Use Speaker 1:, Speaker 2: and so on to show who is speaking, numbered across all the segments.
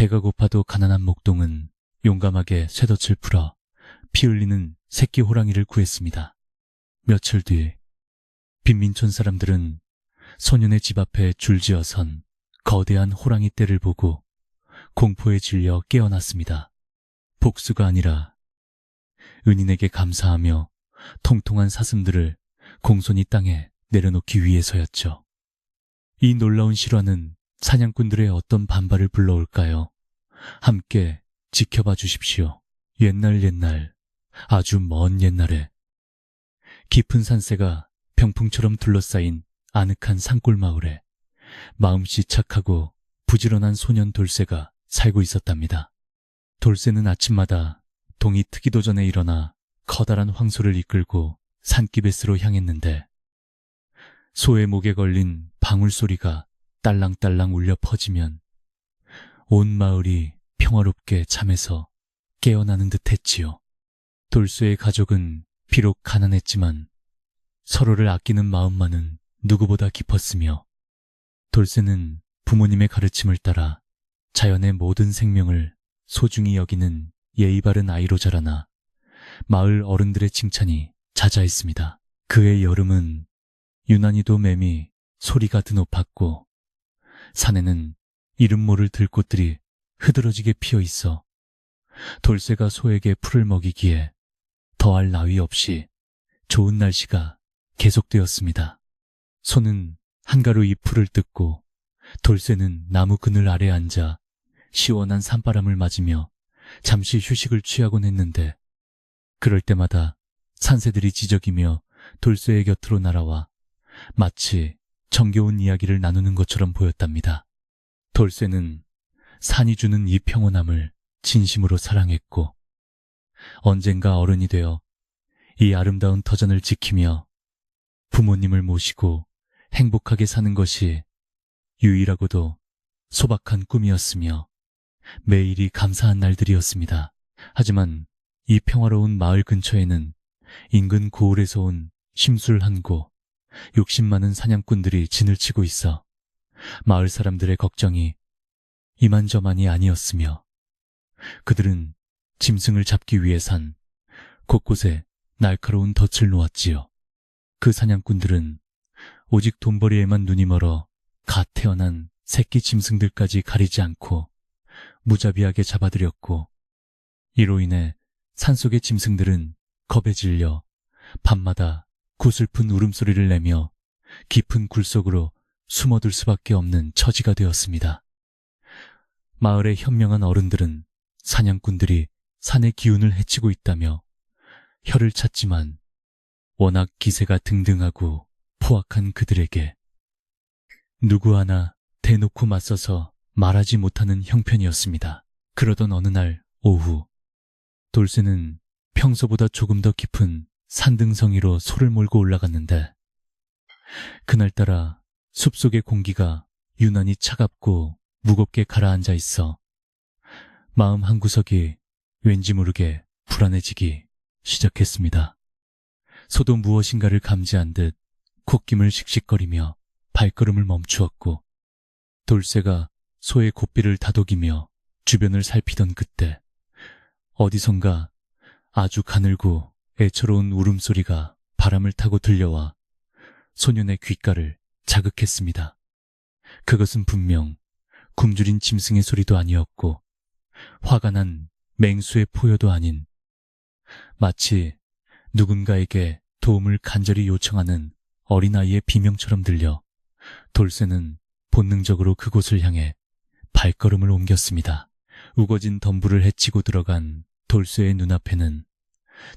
Speaker 1: 배가 고파도 가난한 목동은 용감하게 쇠덫을 풀어 피 흘리는 새끼 호랑이를 구했습니다. 며칠 뒤 빈민촌 사람들은 소년의 집 앞에 줄지어선 거대한 호랑이 떼를 보고 공포에 질려 깨어났습니다. 복수가 아니라 은인에게 감사하며 통통한 사슴들을 공손히 땅에 내려놓기 위해서였죠. 이 놀라운 실화는 사냥꾼들의 어떤 반발을 불러올까요? 함께 지켜봐 주십시오. 옛날, 아주 먼 옛날에 깊은 산세가 병풍처럼 둘러싸인 아늑한 산골 마을에 마음씨 착하고 부지런한 소년 돌쇠가 살고 있었답니다. 돌쇠는 아침마다 동이 트기도 전에 일어나 커다란 황소를 이끌고 산기베스로 향했는데 소의 목에 걸린 방울 소리가 딸랑딸랑 울려 퍼지면 온 마을이 평화롭게 잠에서 깨어나는 듯 했지요. 돌쇠의 가족은 비록 가난했지만 서로를 아끼는 마음만은 누구보다 깊었으며 돌쇠는 부모님의 가르침을 따라 자연의 모든 생명을 소중히 여기는 예의 바른 아이로 자라나 마을 어른들의 칭찬이 자자했습니다. 그의 여름은 유난히도 맴이 소리가 드높았고 산에는 이름 모를 들꽃들이 흐드러지게 피어 있어 돌쇠가 소에게 풀을 먹이기에 더할 나위 없이 좋은 날씨가 계속되었습니다. 소는 한가로 이 풀을 뜯고 돌쇠는 나무 그늘 아래 앉아 시원한 산바람을 맞으며 잠시 휴식을 취하곤 했는데 그럴 때마다 산새들이 지저귀며 돌쇠의 곁으로 날아와 마치 정겨운 이야기를 나누는 것처럼 보였답니다. 돌쇠는 산이 주는 이 평온함을 진심으로 사랑했고 언젠가 어른이 되어 이 아름다운 터전을 지키며 부모님을 모시고 행복하게 사는 것이 유일하고도 소박한 꿈이었으며 매일이 감사한 날들이었습니다. 하지만 이 평화로운 마을 근처에는 인근 고을에서 온 심술한고 욕심 많은 사냥꾼들이 진을 치고 있어 마을 사람들의 걱정이 이만저만이 아니었으며 그들은 짐승을 잡기 위해 산 곳곳에 날카로운 덫을 놓았지요. 그 사냥꾼들은 오직 돈벌이에만 눈이 멀어 갓 태어난 새끼 짐승들까지 가리지 않고 무자비하게 잡아들였고 이로 인해 산속의 짐승들은 겁에 질려 밤마다 구슬픈 울음소리를 내며 깊은 굴 속으로 숨어들 수밖에 없는 처지가 되었습니다. 마을의 현명한 어른들은 사냥꾼들이 산의 기운을 해치고 있다며 혀를 찼지만 워낙 기세가 등등하고 포악한 그들에게 누구 하나 대놓고 맞서서 말하지 못하는 형편이었습니다. 그러던 어느 날 오후 돌쇠는 평소보다 조금 더 깊은 산등성이로 소를 몰고 올라갔는데 그날따라 숲속의 공기가 유난히 차갑고 무겁게 가라앉아 있어 마음 한구석이 왠지 모르게 불안해지기 시작했습니다. 소도 무엇인가를 감지한 듯 콧김을 씩씩거리며 발걸음을 멈추었고 돌쇠가 소의 고삐를 다독이며 주변을 살피던 그때 어디선가 아주 가늘고 애처로운 울음소리가 바람을 타고 들려와 소년의 귓가를 자극했습니다. 그것은 분명 굶주린 짐승의 소리도 아니었고 화가 난 맹수의 포효도 아닌 마치 누군가에게 도움을 간절히 요청하는 어린아이의 비명처럼 들려 돌쇠는 본능적으로 그곳을 향해 발걸음을 옮겼습니다. 우거진 덤불을 헤치고 들어간 돌쇠의 눈앞에는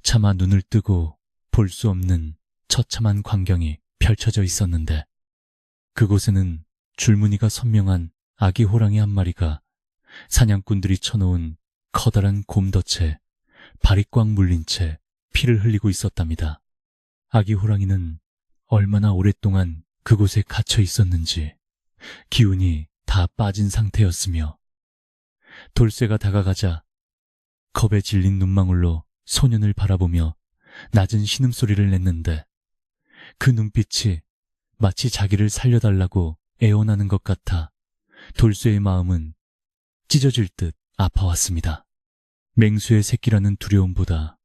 Speaker 1: 차마 눈을 뜨고 볼 수 없는 처참한 광경이 펼쳐져 있었는데 그곳에는 줄무늬가 선명한 아기 호랑이 한 마리가 사냥꾼들이 쳐놓은 커다란 곰덫에 발이 꽉 물린 채 피를 흘리고 있었답니다. 아기 호랑이는 얼마나 오랫동안 그곳에 갇혀 있었는지 기운이 다 빠진 상태였으며 돌쇠가 다가가자 겁에 질린 눈망울로 소년을 바라보며 낮은 신음소리를 냈는데 그 눈빛이 마치 자기를 살려달라고 애원하는 것 같아 돌쇠의 마음은 찢어질 듯 아파왔습니다. 맹수의 새끼라는 두려움보다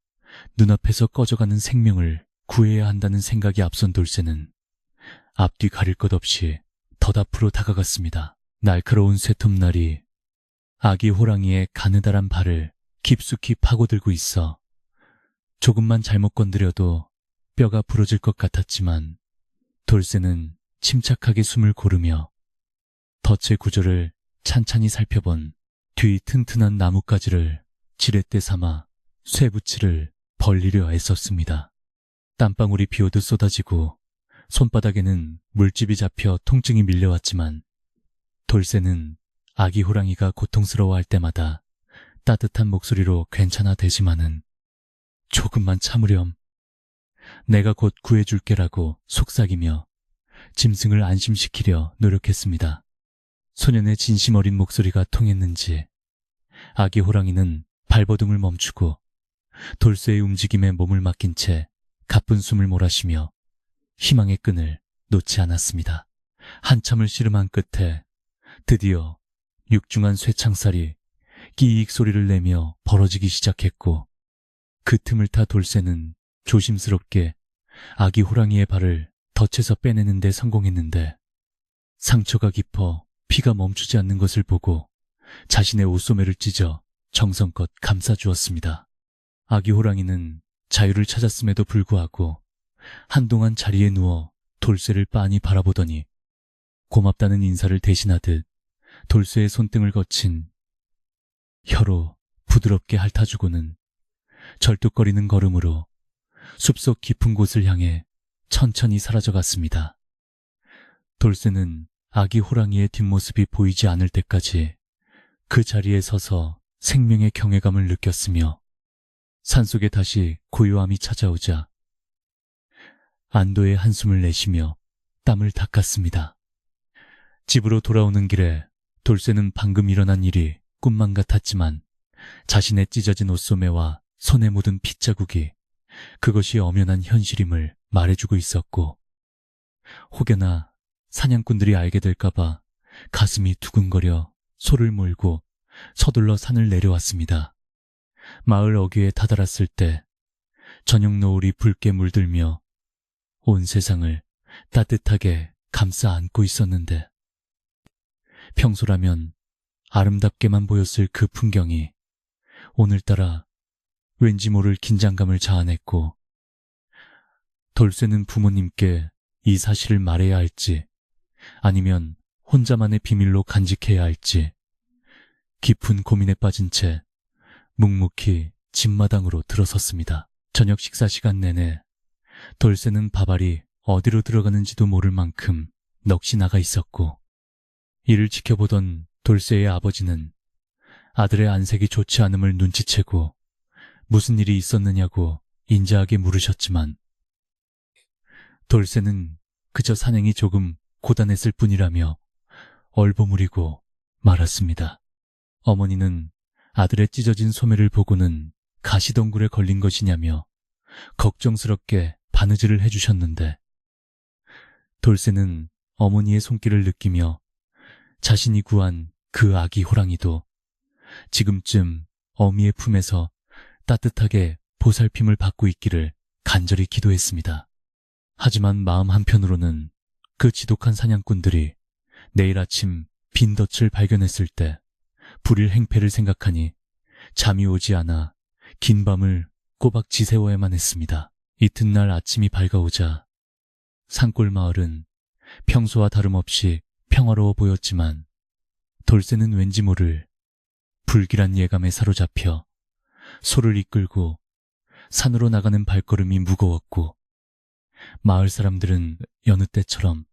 Speaker 1: 눈앞에서 꺼져가는 생명을 구해야 한다는 생각이 앞선 돌쇠는 앞뒤 가릴 것 없이 더 앞으로 다가갔습니다. 날카로운 쇠톱날이 아기 호랑이의 가느다란 발을 깊숙이 파고들고 있어 조금만 잘못 건드려도 뼈가 부러질 것 같았지만 돌쇠는 침착하게 숨을 고르며 덫의 구조를 찬찬히 살펴본 뒤 튼튼한 나뭇가지를 지렛대 삼아 쇠붙이를 벌리려 애썼습니다. 땀방울이 비오듯 쏟아지고 손바닥에는 물집이 잡혀 통증이 밀려왔지만 돌쇠는 아기 호랑이가 고통스러워할 때마다 따뜻한 목소리로 괜찮아 대지만은 조금만 참으렴. 내가 곧 구해줄게라고 속삭이며 짐승을 안심시키려 노력했습니다. 소년의 진심 어린 목소리가 통했는지 아기 호랑이는 발버둥을 멈추고 돌쇠의 움직임에 몸을 맡긴 채 가쁜 숨을 몰아쉬며 희망의 끈을 놓지 않았습니다. 한참을 씨름한 끝에 드디어 육중한 쇠창살이 끼익 소리를 내며 벌어지기 시작했고 그 틈을 타 돌쇠는 조심스럽게 아기 호랑이의 발을 덫에서 빼내는 데 성공했는데 상처가 깊어 피가 멈추지 않는 것을 보고 자신의 옷소매를 찢어 정성껏 감싸주었습니다. 아기 호랑이는 자유를 찾았음에도 불구하고 한동안 자리에 누워 돌쇠를 빤히 바라보더니 고맙다는 인사를 대신하듯 돌쇠의 손등을 거친 혀로 부드럽게 핥아주고는 절뚝거리는 걸음으로 숲속 깊은 곳을 향해 천천히 사라져갔습니다. 돌쇠는 아기 호랑이의 뒷모습이 보이지 않을 때까지 그 자리에 서서 생명의 경외감을 느꼈으며 산속에 다시 고요함이 찾아오자 안도의 한숨을 내쉬며 땀을 닦았습니다. 집으로 돌아오는 길에 돌쇠는 방금 일어난 일이 꿈만 같았지만 자신의 찢어진 옷소매와 손에 묻은 핏자국이 그것이 엄연한 현실임을 말해주고 있었고 혹여나 사냥꾼들이 알게 될까봐 가슴이 두근거려 소를 몰고 서둘러 산을 내려왔습니다. 마을 어귀에 다다랐을 때 저녁 노을이 붉게 물들며 온 세상을 따뜻하게 감싸 안고 있었는데 평소라면 아름답게만 보였을 그 풍경이 오늘따라 왠지 모를 긴장감을 자아냈고 돌쇠는 부모님께 이 사실을 말해야 할지 아니면 혼자만의 비밀로 간직해야 할지 깊은 고민에 빠진 채 묵묵히 집마당으로 들어섰습니다. 저녁 식사 시간 내내 돌쇠는 밥알이 어디로 들어가는지도 모를 만큼 넋이 나가 있었고 이를 지켜보던 돌쇠의 아버지는 아들의 안색이 좋지 않음을 눈치채고 무슨 일이 있었느냐고 인자하게 물으셨지만 돌쇠는 그저 산행이 조금 고단했을 뿐이라며 얼버무리고 말았습니다. 어머니는 아들의 찢어진 소매를 보고는 가시덩굴에 걸린 것이냐며 걱정스럽게 바느질을 해주셨는데 돌쇠는 어머니의 손길을 느끼며 자신이 구한 그 아기 호랑이도 지금쯤 어미의 품에서 따뜻하게 보살핌을 받고 있기를 간절히 기도했습니다. 하지만 마음 한편으로는 그 지독한 사냥꾼들이 내일 아침 빈 덫을 발견했을 때 불일 행패를 생각하니 잠이 오지 않아 긴 밤을 꼬박 지새워야만 했습니다. 이튿날 아침이 밝아오자 산골 마을은 평소와 다름없이 평화로워 보였지만 돌쇠는 왠지 모를 불길한 예감에 사로잡혀 소를 이끌고 산으로 나가는 발걸음이 무거웠고 마을 사람들은 여느 때처럼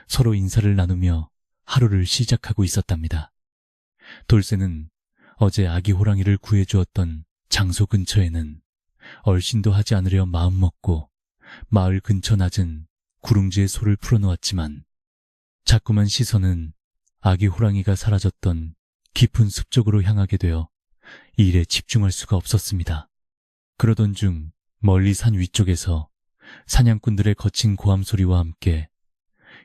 Speaker 1: 서로 인사를 나누며 하루를 시작하고 있었답니다. 돌쇠는 어제 아기 호랑이를 구해주었던 장소 근처에는 얼씬도 하지 않으려 마음먹고 마을 근처 낮은 구릉지에 소를 풀어놓았지만 자꾸만 시선은 아기 호랑이가 사라졌던 깊은 숲 쪽으로 향하게 되어 이 일에 집중할 수가 없었습니다. 그러던 중 멀리 산 위쪽에서 사냥꾼들의 거친 고함 소리와 함께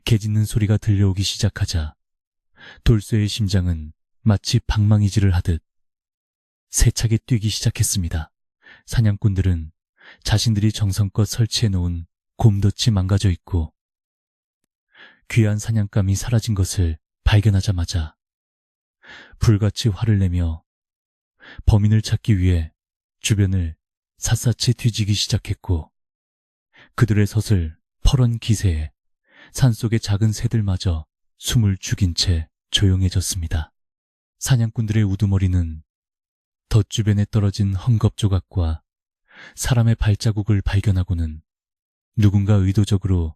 Speaker 1: 개 짖는 소리가 들려오기 시작하자 돌쇠의 심장은 마치 방망이질을 하듯 세차게 뛰기 시작했습니다. 사냥꾼들은 자신들이 정성껏 설치해놓은 곰덫이 망가져 있고 귀한 사냥감이 사라진 것을 발견하자마자 불같이 화를 내며 범인을 찾기 위해 주변을 샅샅이 뒤지기 시작했고, 그들의 서슬 퍼런 기세에 산속의 작은 새들마저 숨을 죽인 채 조용해졌습니다. 사냥꾼들의 우두머리는 덫 주변에 떨어진 헝겊 조각과 사람의 발자국을 발견하고는 누군가 의도적으로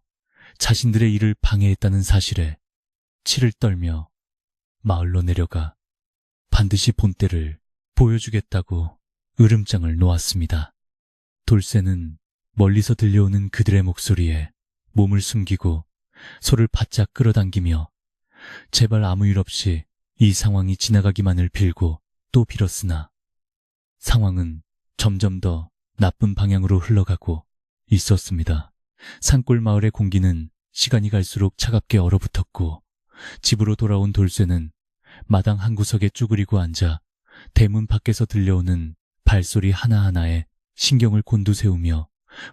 Speaker 1: 자신들의 일을 방해했다는 사실에 치를 떨며 마을로 내려가 반드시 본때를 보여주겠다고 으름장을 놓았습니다. 돌쇠는 멀리서 들려오는 그들의 목소리에 몸을 숨기고 소를 바짝 끌어당기며 제발 아무 일 없이 이 상황이 지나가기만을 빌고 또 빌었으나 상황은 점점 더 나쁜 방향으로 흘러가고 있었습니다. 산골 마을의 공기는 시간이 갈수록 차갑게 얼어붙었고, 집으로 돌아온 돌쇠는 마당 한 구석에 쭈그리고 앉아 대문 밖에서 들려오는 발소리 하나하나에 신경을 곤두세우며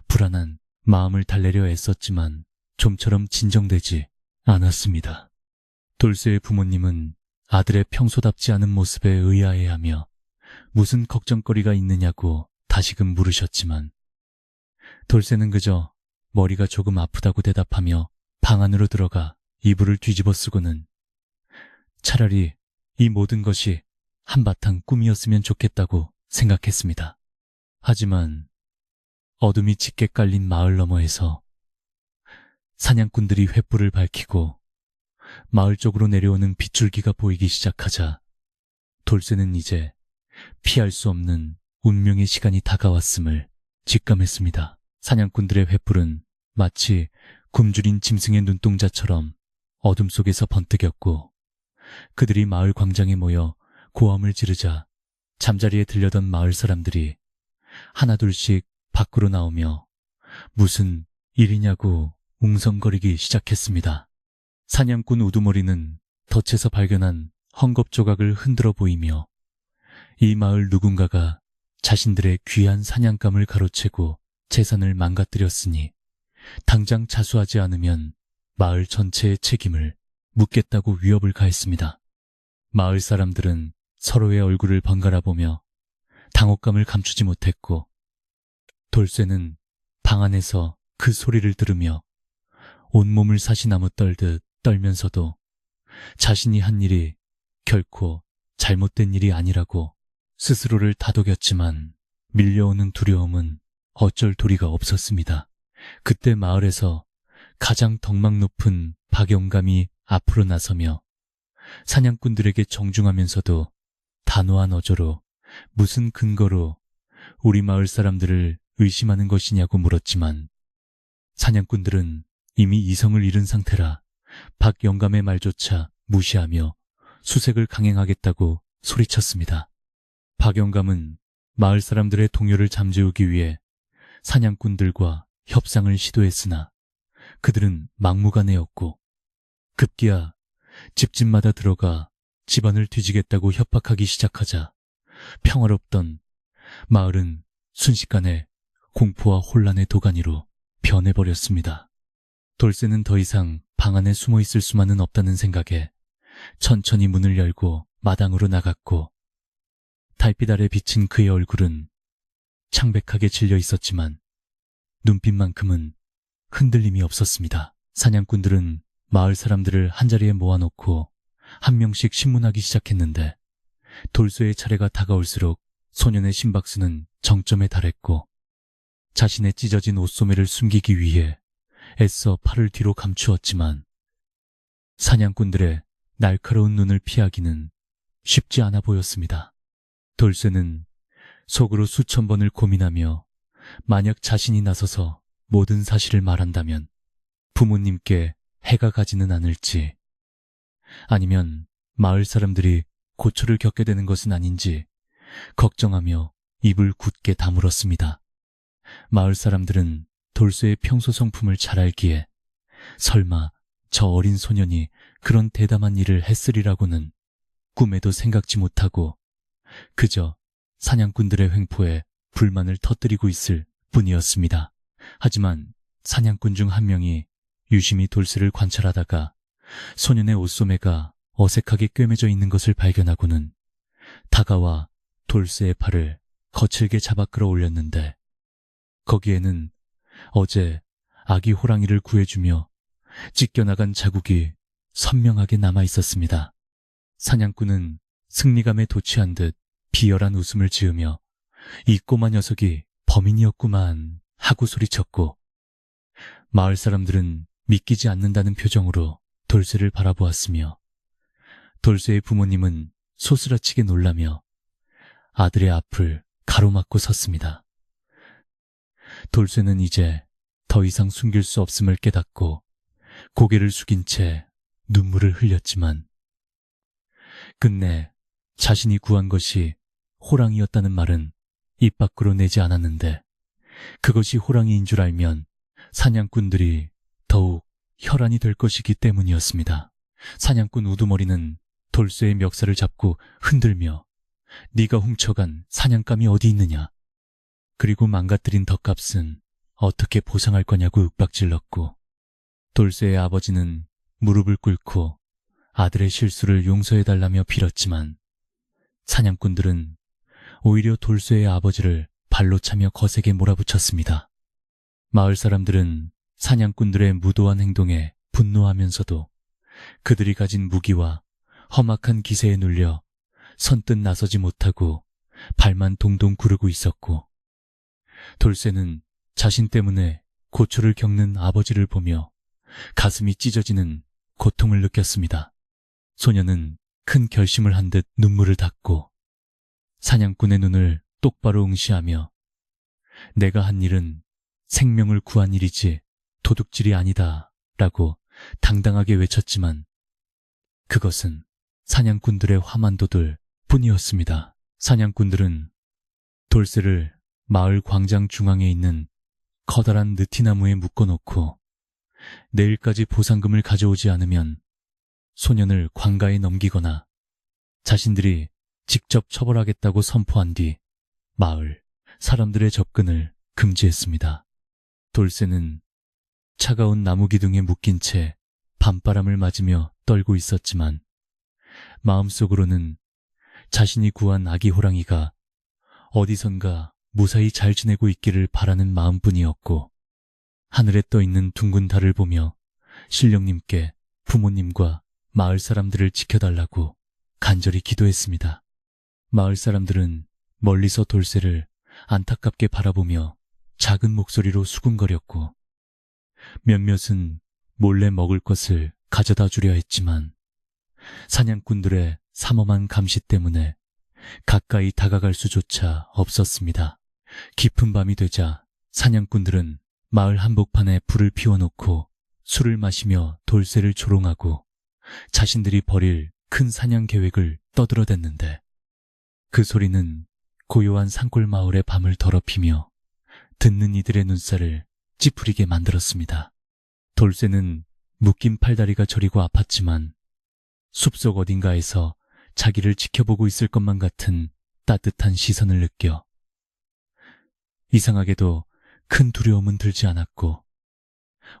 Speaker 1: 불안한 마음을 달래려 애썼지만 좀처럼 진정되지 않았습니다. 돌쇠의 부모님은 아들의 평소답지 않은 모습에 의아해하며 무슨 걱정거리가 있느냐고 다시금 물으셨지만 돌쇠는 그저 머리가 조금 아프다고 대답하며 방 안으로 들어가 이불을 뒤집어 쓰고는 차라리 이 모든 것이 한바탕 꿈이었으면 좋겠다고 생각했습니다. 하지만 어둠이 짙게 깔린 마을 너머에서 사냥꾼들이 횃불을 밝히고 마을 쪽으로 내려오는 빗줄기가 보이기 시작하자 돌쇠는 이제 피할 수 없는 운명의 시간이 다가왔음을 직감했습니다. 사냥꾼들의 횃불은 마치 굶주린 짐승의 눈동자처럼 어둠 속에서 번뜩였고, 그들이 마을 광장에 모여 고함을 지르자 잠자리에 들려던 마을 사람들이 하나둘씩 밖으로 나오며 무슨 일이냐고 웅성거리기 시작했습니다. 사냥꾼 우두머리는 덫에서 발견한 헝겊 조각을 흔들어 보이며 이 마을 누군가가 자신들의 귀한 사냥감을 가로채고 재산을 망가뜨렸으니 당장 자수하지 않으면 마을 전체의 책임을 묻겠다고 위협을 가했습니다. 마을 사람들은 서로의 얼굴을 번갈아 보며 당혹감을 감추지 못했고, 돌쇠는 방 안에서 그 소리를 들으며 온몸을 사시나무 떨듯 떨면서도 자신이 한 일이 결코 잘못된 일이 아니라고 스스로를 다독였지만 밀려오는 두려움은 어쩔 도리가 없었습니다. 그때 마을에서 가장 덕망 높은 박영감이 앞으로 나서며 사냥꾼들에게 정중하면서도 단호한 어조로 무슨 근거로 우리 마을 사람들을 의심하는 것이냐고 물었지만 사냥꾼들은 이미 이성을 잃은 상태라 박 영감의 말조차 무시하며 수색을 강행하겠다고 소리쳤습니다. 박 영감은 마을 사람들의 동요를 잠재우기 위해 사냥꾼들과 협상을 시도했으나 그들은 막무가내였고, 급기야 집집마다 들어가 집안을 뒤지겠다고 협박하기 시작하자 평화롭던 마을은 순식간에 공포와 혼란의 도가니로 변해버렸습니다. 돌쇠는 더 이상 방 안에 숨어 있을 수만은 없다는 생각에 천천히 문을 열고 마당으로 나갔고, 달빛 아래 비친 그의 얼굴은 창백하게 질려 있었지만 눈빛만큼은 흔들림이 없었습니다. 사냥꾼들은 마을 사람들을 한자리에 모아놓고 한 명씩 신문하기 시작했는데 돌쇠의 차례가 다가올수록 소년의 심박수는 정점에 달했고, 자신의 찢어진 옷소매를 숨기기 위해 애써 팔을 뒤로 감추었지만 사냥꾼들의 날카로운 눈을 피하기는 쉽지 않아 보였습니다. 돌쇠는 속으로 수천 번을 고민하며 만약 자신이 나서서 모든 사실을 말한다면 부모님께 해가 가지는 않을지, 아니면 마을 사람들이 고초를 겪게 되는 것은 아닌지 걱정하며 입을 굳게 다물었습니다. 마을 사람들은 돌쇠의 평소 성품을 잘 알기에 설마 저 어린 소년이 그런 대담한 일을 했으리라고는 꿈에도 생각지 못하고 그저 사냥꾼들의 횡포에 불만을 터뜨리고 있을 뿐이었습니다. 하지만 사냥꾼 중 한 명이 유심히 돌쇠를 관찰하다가 소년의 옷소매가 어색하게 꿰매져 있는 것을 발견하고는 다가와 돌쇠의 팔을 거칠게 잡아 끌어올렸는데 거기에는 어제 아기 호랑이를 구해주며 찢겨나간 자국이 선명하게 남아 있었습니다. 사냥꾼은 승리감에 도취한 듯 비열한 웃음을 지으며 이 꼬마 녀석이 범인이었구만 하고 소리쳤고 마을 사람들은 믿기지 않는다는 표정으로 돌쇠를 바라보았으며 돌쇠의 부모님은 소스라치게 놀라며 아들의 앞을 가로막고 섰습니다. 돌쇠는 이제 더 이상 숨길 수 없음을 깨닫고 고개를 숙인 채 눈물을 흘렸지만 끝내 자신이 구한 것이 호랑이였다는 말은 입 밖으로 내지 않았는데 그것이 호랑이인 줄 알면 사냥꾼들이 더욱 혈안이 될 것이기 때문이었습니다. 사냥꾼 우두머리는 돌쇠의 멱살을 잡고 흔들며 네가 훔쳐간 사냥감이 어디 있느냐? 그리고 망가뜨린 덕값은 어떻게 보상할 거냐고 윽박질렀고 돌쇠의 아버지는 무릎을 꿇고 아들의 실수를 용서해달라며 빌었지만 사냥꾼들은 오히려 돌쇠의 아버지를 발로 차며 거세게 몰아붙였습니다. 마을 사람들은 사냥꾼들의 무도한 행동에 분노하면서도 그들이 가진 무기와 험악한 기세에 눌려 선뜻 나서지 못하고 발만 동동 구르고 있었고 돌쇠는 자신 때문에 고초를 겪는 아버지를 보며 가슴이 찢어지는 고통을 느꼈습니다. 소녀는 큰 결심을 한 듯 눈물을 닦고 사냥꾼의 눈을 똑바로 응시하며 내가 한 일은 생명을 구한 일이지 도둑질이 아니다 라고 당당하게 외쳤지만 그것은 사냥꾼들의 화만도들 뿐이었습니다. 사냥꾼들은 돌쇠를 마을 광장 중앙에 있는 커다란 느티나무에 묶어놓고 내일까지 보상금을 가져오지 않으면 소년을 관가에 넘기거나 자신들이 직접 처벌하겠다고 선포한 뒤 마을 사람들의 접근을 금지했습니다. 돌쇠는 차가운 나무 기둥에 묶인 채 밤바람을 맞으며 떨고 있었지만 마음속으로는 자신이 구한 아기 호랑이가 어디선가 무사히 잘 지내고 있기를 바라는 마음뿐이었고 하늘에 떠있는 둥근 달을 보며 신령님께 부모님과 마을 사람들을 지켜달라고 간절히 기도했습니다. 마을 사람들은 멀리서 돌쇠를 안타깝게 바라보며 작은 목소리로 수군거렸고 몇몇은 몰래 먹을 것을 가져다 주려 했지만 사냥꾼들의 삼엄한 감시 때문에 가까이 다가갈 수조차 없었습니다. 깊은 밤이 되자 사냥꾼들은 마을 한복판에 불을 피워놓고 술을 마시며 돌쇠를 조롱하고 자신들이 벌일 큰 사냥 계획을 떠들어댔는데 그 소리는 고요한 산골 마을의 밤을 더럽히며 듣는 이들의 눈살을 찌푸리게 만들었습니다. 돌쇠는 묶인 팔다리가 저리고 아팠지만 숲속 어딘가에서 자기를 지켜보고 있을 것만 같은 따뜻한 시선을 느껴 이상하게도 큰 두려움은 들지 않았고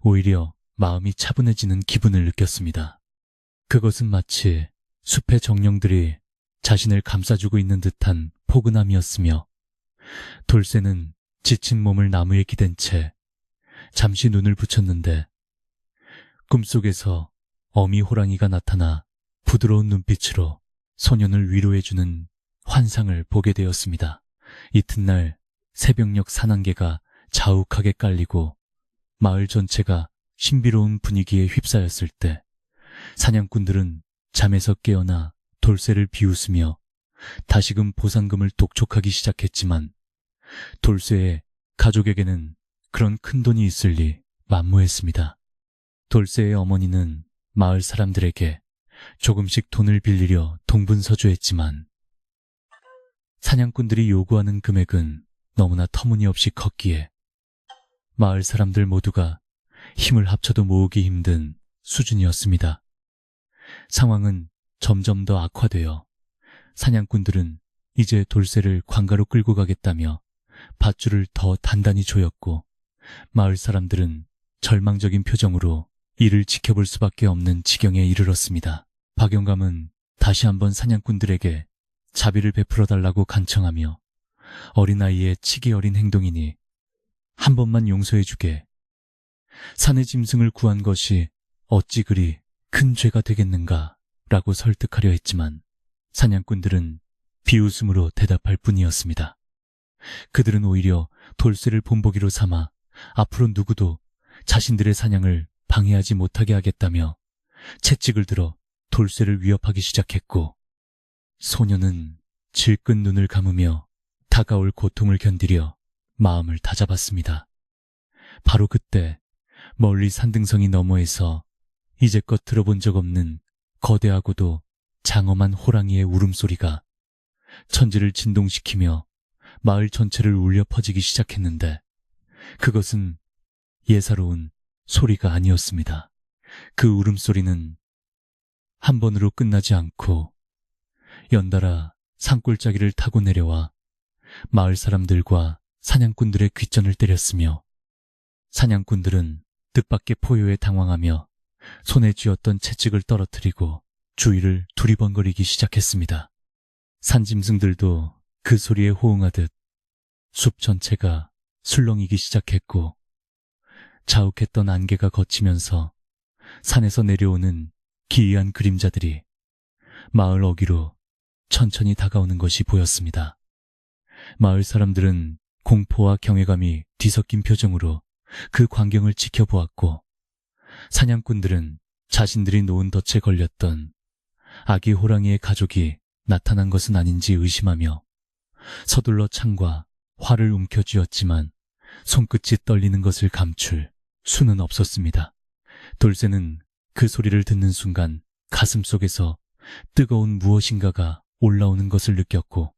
Speaker 1: 오히려 마음이 차분해지는 기분을 느꼈습니다. 그것은 마치 숲의 정령들이 자신을 감싸주고 있는 듯한 포근함이었으며 돌쇠는 지친 몸을 나무에 기댄 채 잠시 눈을 붙였는데 꿈속에서 어미 호랑이가 나타나 부드러운 눈빛으로 소년을 위로해주는 환상을 보게 되었습니다. 이튿날 새벽녘 산안개가 자욱하게 깔리고 마을 전체가 신비로운 분위기에 휩싸였을 때 사냥꾼들은 잠에서 깨어나 돌쇠를 비웃으며 다시금 보상금을 독촉하기 시작했지만 돌쇠의 가족에게는 그런 큰 돈이 있을 리 만무했습니다. 돌쇠의 어머니는 마을 사람들에게 조금씩 돈을 빌리려 동분서주했지만 사냥꾼들이 요구하는 금액은 너무나 터무니없이 컸기에 마을 사람들 모두가 힘을 합쳐도 모으기 힘든 수준이었습니다. 상황은 점점 더 악화되어 사냥꾼들은 이제 돌쇠를 관가로 끌고 가겠다며 밧줄을 더 단단히 조였고, 마을 사람들은 절망적인 표정으로 이를 지켜볼 수밖에 없는 지경에 이르렀습니다. 박영감은 다시 한번 사냥꾼들에게 자비를 베풀어 달라고 간청하며, 어린아이의 치기 어린 행동이니 한 번만 용서해주게. 산의 짐승을 구한 것이 어찌 그리 큰 죄가 되겠는가 라고 설득하려 했지만 사냥꾼들은 비웃음으로 대답할 뿐이었습니다. 그들은 오히려 돌쇠를 본보기로 삼아 앞으로 누구도 자신들의 사냥을 방해하지 못하게 하겠다며 채찍을 들어 돌쇠를 위협하기 시작했고, 소녀는 질끈 눈을 감으며 다가올 고통을 견디려 마음을 다잡았습니다. 바로 그때 멀리 산등성이 너머에서 이제껏 들어본 적 없는 거대하고도 장엄한 호랑이의 울음소리가 천지를 진동시키며 마을 전체를 울려 퍼지기 시작했는데, 그것은 예사로운 소리가 아니었습니다. 그 울음소리는 한 번으로 끝나지 않고 연달아 산골짜기를 타고 내려와 마을 사람들과 사냥꾼들의 귓전을 때렸으며, 사냥꾼들은 뜻밖의 포효에 당황하며 손에 쥐었던 채찍을 떨어뜨리고 주위를 두리번거리기 시작했습니다. 산짐승들도 그 소리에 호응하듯 숲 전체가 술렁이기 시작했고, 자욱했던 안개가 걷히면서 산에서 내려오는 기이한 그림자들이 마을 어귀로 천천히 다가오는 것이 보였습니다. 마을 사람들은 공포와 경외감이 뒤섞인 표정으로 그 광경을 지켜보았고, 사냥꾼들은 자신들이 놓은 덫에 걸렸던 아기 호랑이의 가족이 나타난 것은 아닌지 의심하며 서둘러 창과 활을 움켜쥐었지만 손끝이 떨리는 것을 감출 수는 없었습니다. 돌쇠는 그 소리를 듣는 순간 가슴속에서 뜨거운 무엇인가가 올라오는 것을 느꼈고,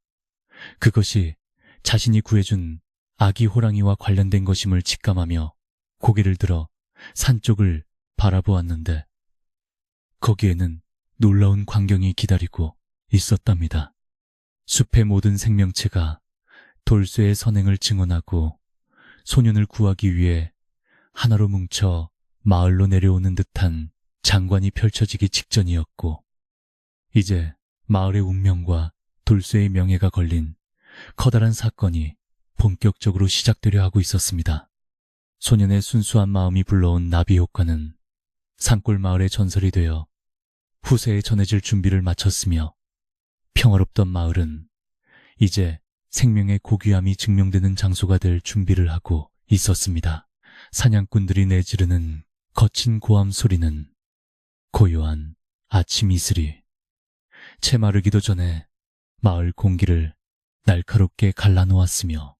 Speaker 1: 그것이 자신이 구해준 아기 호랑이와 관련된 것임을 직감하며 고개를 들어 산 쪽을 바라보았는데, 거기에는 놀라운 광경이 기다리고 있었답니다. 숲의 모든 생명체가 돌쇠의 선행을 증언하고 소년을 구하기 위해 하나로 뭉쳐 마을로 내려오는 듯한 장관이 펼쳐지기 직전이었고, 이제 마을의 운명과 돌쇠의 명예가 걸린 커다란 사건이 본격적으로 시작되려 하고 있었습니다. 소년의 순수한 마음이 불러온 나비 효과는 산골 마을의 전설이 되어 후세에 전해질 준비를 마쳤으며, 평화롭던 마을은 이제 생명의 고귀함이 증명되는 장소가 될 준비를 하고 있었습니다. 사냥꾼들이 내지르는 거친 고함 소리는 고요한 아침 이슬이 채 마르기도 전에 마을 공기를 날카롭게 갈라놓았으며,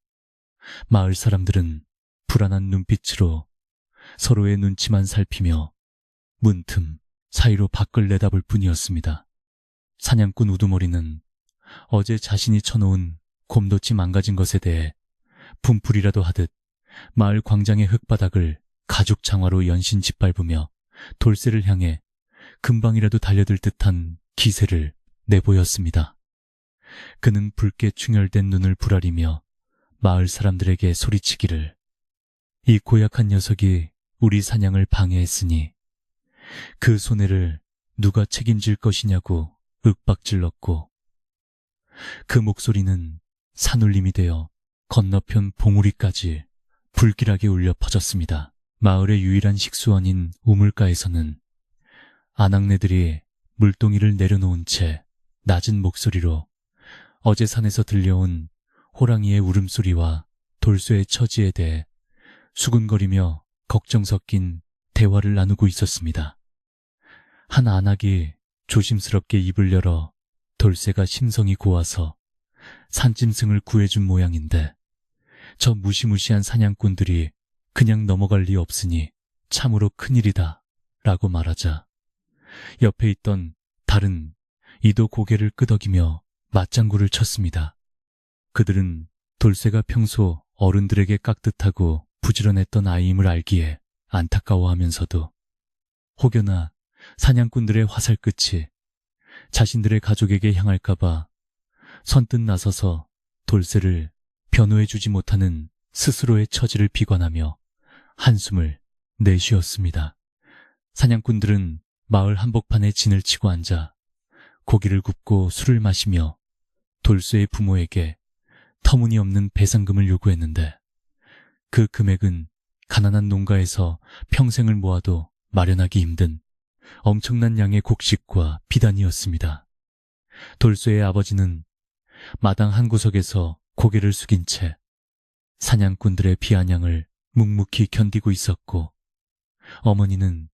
Speaker 1: 마을 사람들은 불안한 눈빛으로 서로의 눈치만 살피며 문틈 사이로 밖을 내다볼 뿐이었습니다. 사냥꾼 우두머리는 어제 자신이 쳐놓은 곰덫이 망가진 것에 대해 분풀이라도 하듯 마을 광장의 흙바닥을 가죽 장화로 연신 짓밟으며 돌쇠를 향해 금방이라도 달려들 듯한 기세를 내보였습니다. 그는 붉게 충혈된 눈을 부라리며 마을 사람들에게 소리치기를, 이 고약한 녀석이 우리 사냥을 방해했으니 그 손해를 누가 책임질 것이냐고 윽박질렀고, 그 목소리는 산울림이 되어 건너편 봉우리까지 불길하게 울려 퍼졌습니다. 마을의 유일한 식수원인 우물가에서는 아낙네들이 물동이를 내려놓은 채 낮은 목소리로 어제 산에서 들려온 호랑이의 울음소리와 돌쇠의 처지에 대해 수군거리며 걱정 섞인 대화를 나누고 있었습니다. 한 아낙이 조심스럽게 입을 열어 돌쇠가 심성이 고와서 산짐승을 구해준 모양인데, 저 무시무시한 사냥꾼들이 그냥 넘어갈 리 없으니 참으로 큰일이다 라고 말하자, 옆에 있던 다른 이도 고개를 끄덕이며 맞장구를 쳤습니다. 그들은 돌쇠가 평소 어른들에게 깍듯하고 부지런했던 아이임을 알기에 안타까워하면서도 혹여나 사냥꾼들의 화살끝이 자신들의 가족에게 향할까봐 선뜻 나서서 돌쇠를 변호해주지 못하는 스스로의 처지를 비관하며 한숨을 내쉬었습니다. 사냥꾼들은 마을 한복판에 진을 치고 앉아 고기를 굽고 술을 마시며 돌쇠의 부모에게 터무니없는 배상금을 요구했는데 그 금액은 가난한 농가에서 평생을 모아도 마련하기 힘든 엄청난 양의 곡식과 비단이었습니다. 돌쇠의 아버지는 마당 한 구석에서 고개를 숙인 채 사냥꾼들의 비아냥을 묵묵히 견디고 있었고 어머니는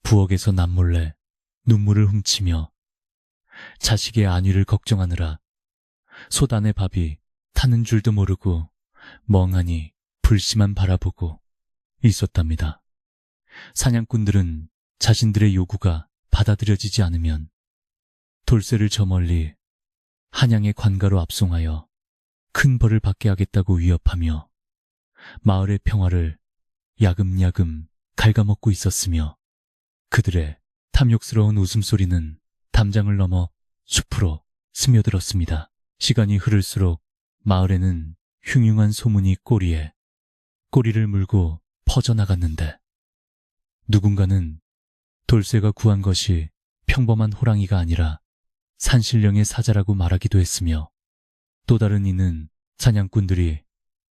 Speaker 1: 부엌에서 남몰래 눈물을 훔치며 자식의 안위를 걱정하느라 솥 안의 밥이 타는 줄도 모르고 멍하니 불씨만 바라보고 있었답니다. 사냥꾼들은 자신들의 요구가 받아들여지지 않으면 돌쇠를 저 멀리 한양의 관가로 압송하여 큰 벌을 받게 하겠다고 위협하며 마을의 평화를 야금야금 갉아먹고 있었으며 그들의 탐욕스러운 웃음소리는 담장을 넘어 숲으로 스며들었습니다. 시간이 흐를수록 마을에는 흉흉한 소문이 꼬리에 꼬리를 물고 퍼져나갔는데 누군가는 돌쇠가 구한 것이 평범한 호랑이가 아니라 산신령의 사자라고 말하기도 했으며 또 다른 이는 사냥꾼들이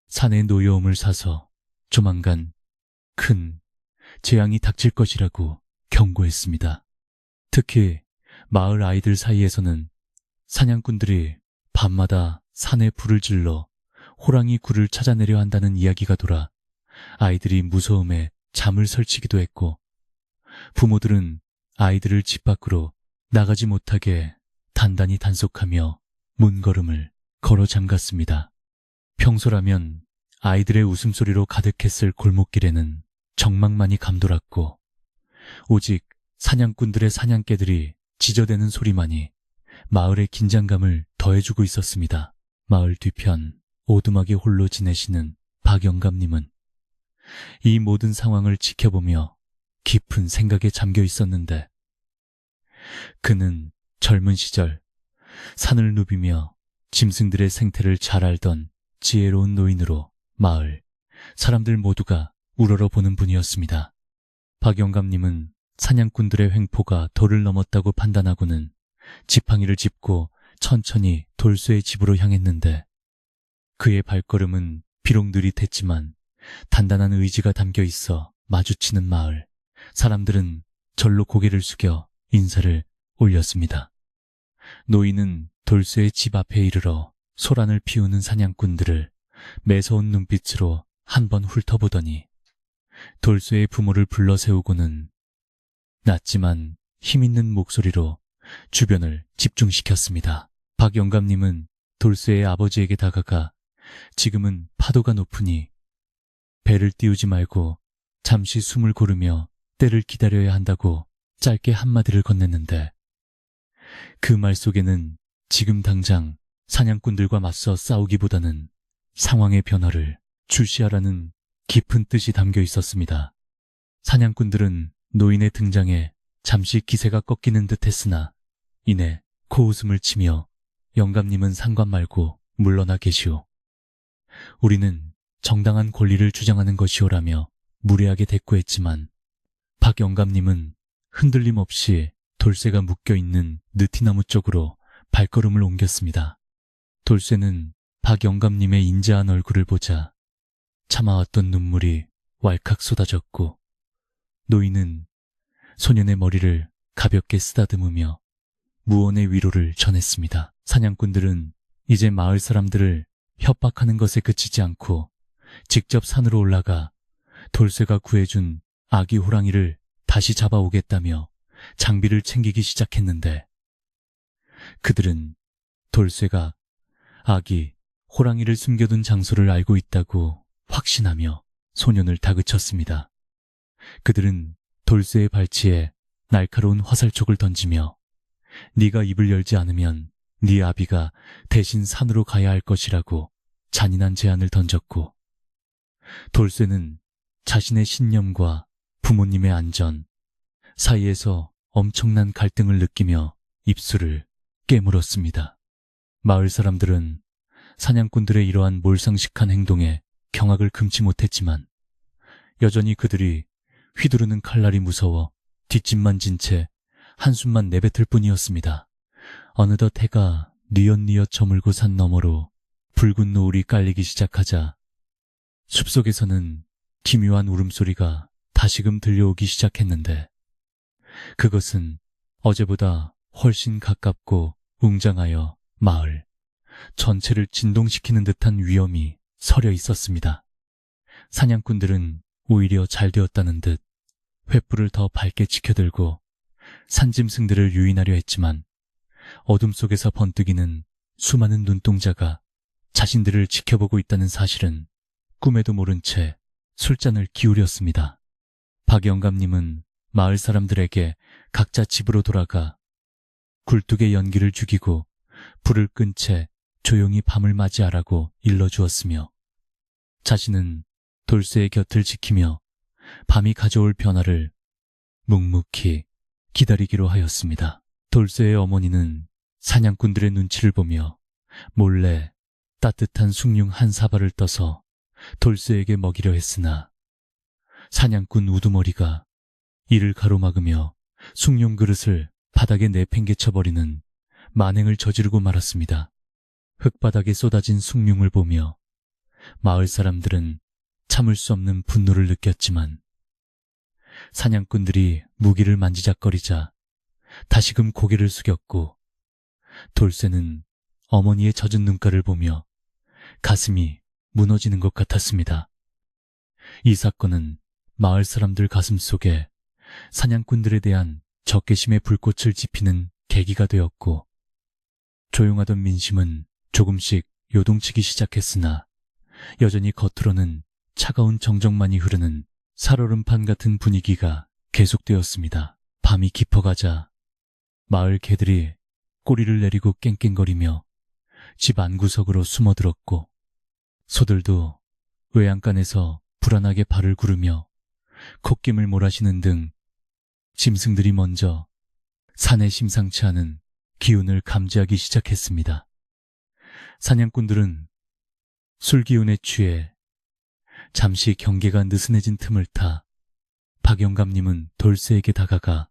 Speaker 1: 산의 노여움을 사서 조만간 큰 재앙이 닥칠 것이라고 경고했습니다. 특히 마을 아이들 사이에서는 사냥꾼들이 밤마다 산에 불을 질러 호랑이 굴을 찾아내려 한다는 이야기가 돌아 아이들이 무서움에 잠을 설치기도 했고 부모들은 아이들을 집 밖으로 나가지 못하게 단단히 단속하며 문걸음을 걸어 잠갔습니다. 평소라면 아이들의 웃음소리로 가득했을 골목길에는 정막만이 감돌았고 오직 사냥꾼들의 사냥개들이 짖어대는 소리만이 마을의 긴장감을 더해주고 있었습니다. 마을 뒤편 오두막에 홀로 지내시는 박영감님은 이 모든 상황을 지켜보며 깊은 생각에 잠겨 있었는데 그는 젊은 시절 산을 누비며 짐승들의 생태를 잘 알던 지혜로운 노인으로 마을 사람들 모두가 우러러보는 분이었습니다. 박영감님은 사냥꾼들의 횡포가 도를 넘었다고 판단하고는 지팡이를 짚고 천천히 돌쇠의 집으로 향했는데 그의 발걸음은 비록 느릿했지만 단단한 의지가 담겨 있어 마주치는 마을 사람들은 절로 고개를 숙여 인사를 올렸습니다. 노인은 돌쇠의 집 앞에 이르러 소란을 피우는 사냥꾼들을 매서운 눈빛으로 한번 훑어보더니 돌쇠의 부모를 불러 세우고는 낮지만 힘있는 목소리로 주변을 집중시켰습니다. 박영감님은 돌쇠의 아버지에게 다가가 지금은 파도가 높으니 배를 띄우지 말고 잠시 숨을 고르며 때를 기다려야 한다고 짧게 한마디를 건넸는데 그 말 속에는 지금 당장 사냥꾼들과 맞서 싸우기보다는 상황의 변화를 주시하라는 깊은 뜻이 담겨 있었습니다. 사냥꾼들은 노인의 등장에 잠시 기세가 꺾이는 듯 했으나 이내 코웃음을 치며 영감님은 상관 말고 물러나 계시오. 우리는 정당한 권리를 주장하는 것이오라며 무례하게 대꾸했지만 박 영감님은 흔들림 없이 돌쇠가 묶여있는 느티나무 쪽으로 발걸음을 옮겼습니다. 돌쇠는 박 영감님의 인자한 얼굴을 보자 참아왔던 눈물이 왈칵 쏟아졌고 노인은 소년의 머리를 가볍게 쓰다듬으며 무언의 위로를 전했습니다. 사냥꾼들은 이제 마을 사람들을 협박하는 것에 그치지 않고 직접 산으로 올라가 돌쇠가 구해준 아기 호랑이를 다시 잡아오겠다며 장비를 챙기기 시작했는데 그들은 돌쇠가 아기 호랑이를 숨겨둔 장소를 알고 있다고 확신하며 소년을 다그쳤습니다. 그들은 돌쇠의 발치에 날카로운 화살촉을 던지며 네가 입을 열지 않으면 네 아비가 대신 산으로 가야 할 것이라고 잔인한 제안을 던졌고 돌쇠는 자신의 신념과 부모님의 안전 사이에서 엄청난 갈등을 느끼며 입술을 깨물었습니다. 마을 사람들은 사냥꾼들의 이러한 몰상식한 행동에 경악을 금치 못했지만 여전히 그들이 휘두르는 칼날이 무서워 뒷짐만 진 채 한숨만 내뱉을 뿐이었습니다. 어느덧 해가 뉘엿뉘엿 저물고 산 너머로 붉은 노을이 깔리기 시작하자 숲속에서는 기묘한 울음소리가 다시금 들려오기 시작했는데 그것은 어제보다 훨씬 가깝고 웅장하여 마을 전체를 진동시키는 듯한 위험이 서려 있었습니다. 사냥꾼들은 오히려 잘 되었다는 듯 횃불을 더 밝게 지켜들고 산짐승들을 유인하려 했지만 어둠 속에서 번뜩이는 수많은 눈동자가 자신들을 지켜보고 있다는 사실은 꿈에도 모른 채 술잔을 기울였습니다. 박 영감님은 마을 사람들에게 각자 집으로 돌아가 굴뚝의 연기를 죽이고 불을 끈 채 조용히 밤을 맞이하라고 일러주었으며 자신은 돌쇠의 곁을 지키며 밤이 가져올 변화를 묵묵히 기다리기로 하였습니다. 돌쇠의 어머니는 사냥꾼들의 눈치를 보며 몰래 따뜻한 숭늉 한 사발을 떠서 돌쇠에게 먹이려 했으나 사냥꾼 우두머리가 이를 가로막으며 숭늉 그릇을 바닥에 내팽개쳐버리는 만행을 저지르고 말았습니다. 흙바닥에 쏟아진 숭늉을 보며 마을 사람들은 참을 수 없는 분노를 느꼈지만 사냥꾼들이 무기를 만지작거리자 다시금 고개를 숙였고 돌쇠는 어머니의 젖은 눈가를 보며 가슴이 무너지는 것 같았습니다. 이 사건은 마을 사람들 가슴 속에 사냥꾼들에 대한 적개심의 불꽃을 지피는 계기가 되었고 조용하던 민심은 조금씩 요동치기 시작했으나 여전히 겉으로는 차가운 정적만이 흐르는 살얼음판 같은 분위기가 계속되었습니다. 밤이 깊어가자 마을 개들이 꼬리를 내리고 깽깽거리며 집 안구석으로 숨어들었고 소들도 외양간에서 불안하게 발을 구르며 콧김을 몰아쉬는 등 짐승들이 먼저 산에 심상치 않은 기운을 감지하기 시작했습니다. 사냥꾼들은 술기운에 취해 잠시 경계가 느슨해진 틈을 타 박영감님은 돌쇠에게 다가가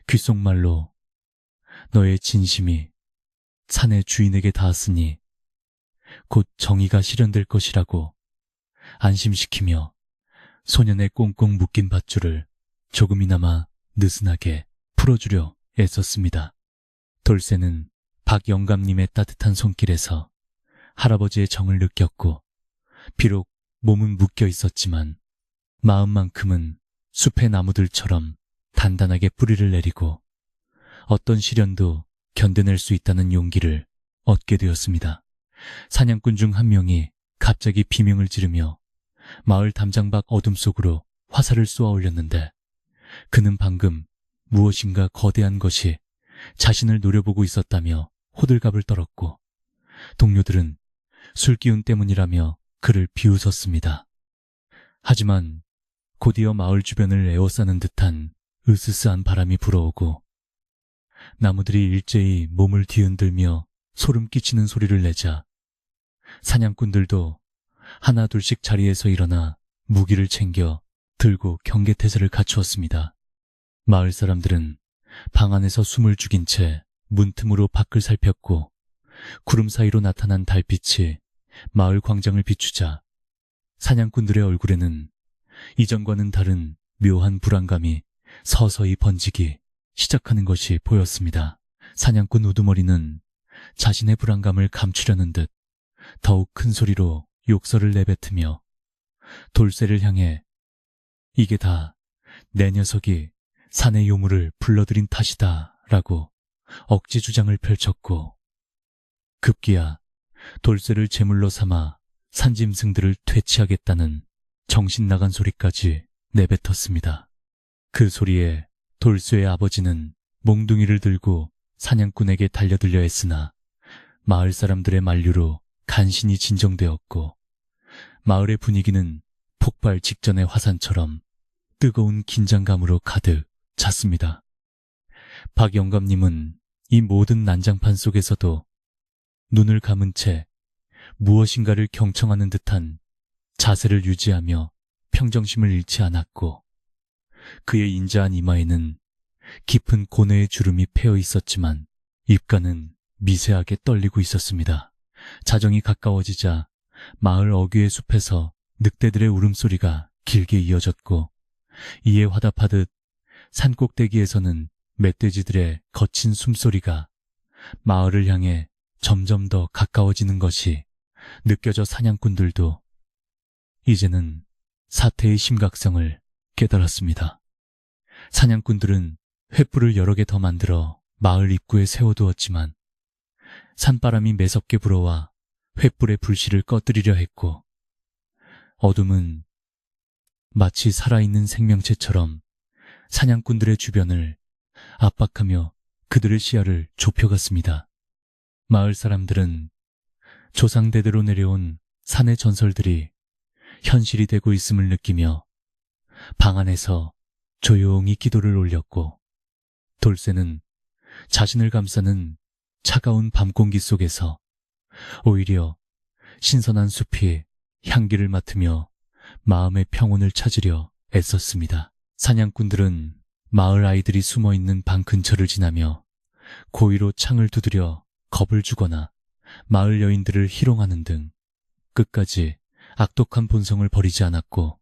Speaker 1: 귓속말로 너의 진심이 산의 주인에게 닿았으니 곧 정의가 실현될 것이라고 안심시키며 소년의 꽁꽁 묶인 밧줄을 조금이나마 느슨하게 풀어주려 애썼습니다. 돌쇠는 박 영감님의 따뜻한 손길에서 할아버지의 정을 느꼈고 비록 몸은 묶여 있었지만 마음만큼은 숲의 나무들처럼 단단하게 뿌리를 내리고 어떤 시련도 견뎌낼 수 있다는 용기를 얻게 되었습니다. 사냥꾼 중 한 명이 갑자기 비명을 지르며 마을 담장 밖 어둠 속으로 화살을 쏘아 올렸는데 그는 방금 무엇인가 거대한 것이 자신을 노려보고 있었다며 호들갑을 떨었고 동료들은 술기운 때문이라며 그를 비웃었습니다. 하지만 곧이어 마을 주변을 에워싸는 듯한 으스스한 바람이 불어오고 나무들이 일제히 몸을 뒤흔들며 소름 끼치는 소리를 내자 사냥꾼들도 하나 둘씩 자리에서 일어나 무기를 챙겨 들고 경계태세를 갖추었습니다. 마을 사람들은 방 안에서 숨을 죽인 채 문틈으로 밖을 살폈고 구름 사이로 나타난 달빛이 마을 광장을 비추자 사냥꾼들의 얼굴에는 이전과는 다른 묘한 불안감이 서서히 번지기 시작하는 것이 보였습니다. 사냥꾼 우두머리는 자신의 불안감을 감추려는 듯 더욱 큰 소리로 욕설을 내뱉으며 돌쇠를 향해 이게 다 내 녀석이 산의 요물을 불러들인 탓이다 라고 억지 주장을 펼쳤고 급기야 돌쇠를 제물로 삼아 산짐승들을 퇴치하겠다는 정신 나간 소리까지 내뱉었습니다. 그 소리에 돌쇠의 아버지는 몽둥이를 들고 사냥꾼에게 달려들려 했으나 마을 사람들의 만류로 간신히 진정되었고 마을의 분위기는 폭발 직전의 화산처럼 뜨거운 긴장감으로 가득 찼습니다. 박 영감님은 이 모든 난장판 속에서도 눈을 감은 채 무엇인가를 경청하는 듯한 자세를 유지하며 평정심을 잃지 않았고, 그의 인자한 이마에는 깊은 고뇌의 주름이 패어 있었지만 입가는 미세하게 떨리고 있었습니다. 자정이 가까워지자 마을 어귀의 숲에서 늑대들의 울음소리가 길게 이어졌고, 이에 화답하듯 산꼭대기에서는 멧돼지들의 거친 숨소리가 마을을 향해 점점 더 가까워지는 것이 느껴져 사냥꾼들도 이제는 사태의 심각성을 깨달았습니다. 사냥꾼들은 횃불을 여러 개 더 만들어 마을 입구에 세워두었지만 산바람이 매섭게 불어와 횃불의 불씨를 꺼뜨리려 했고, 어둠은 마치 살아있는 생명체처럼 사냥꾼들의 주변을 압박하며 그들의 시야를 좁혀갔습니다. 마을 사람들은 조상대대로 내려온 산의 전설들이 현실이 되고 있음을 느끼며 방 안에서 조용히 기도를 올렸고, 돌쇠는 자신을 감싸는 차가운 밤 공기 속에서 오히려 신선한 숲이 향기를 맡으며 마음의 평온을 찾으려 애썼습니다. 사냥꾼들은 마을 아이들이 숨어있는 방 근처를 지나며 고의로 창을 두드려 겁을 주거나 마을 여인들을 희롱하는 등 끝까지 악독한 본성을 버리지 않았고,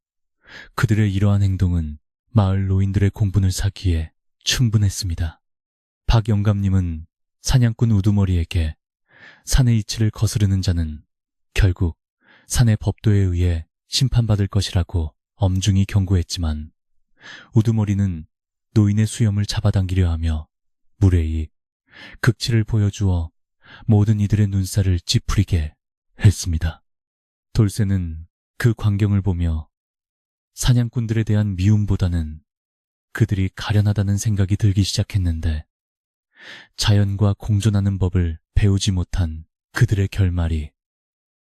Speaker 1: 그들의 이러한 행동은 마을 노인들의 공분을 사기에 충분했습니다. 박 영감님은 사냥꾼 우두머리에게 산의 이치를 거스르는 자는 결국 산의 법도에 의해 심판받을 것이라고 엄중히 경고했지만, 우두머리는 노인의 수염을 잡아당기려 하며 무례히 극치를 보여주어 모든 이들의 눈살을 찌푸리게 했습니다. 돌쇠는 그 광경을 보며 사냥꾼들에 대한 미움보다는 그들이 가련하다는 생각이 들기 시작했는데, 자연과 공존하는 법을 배우지 못한 그들의 결말이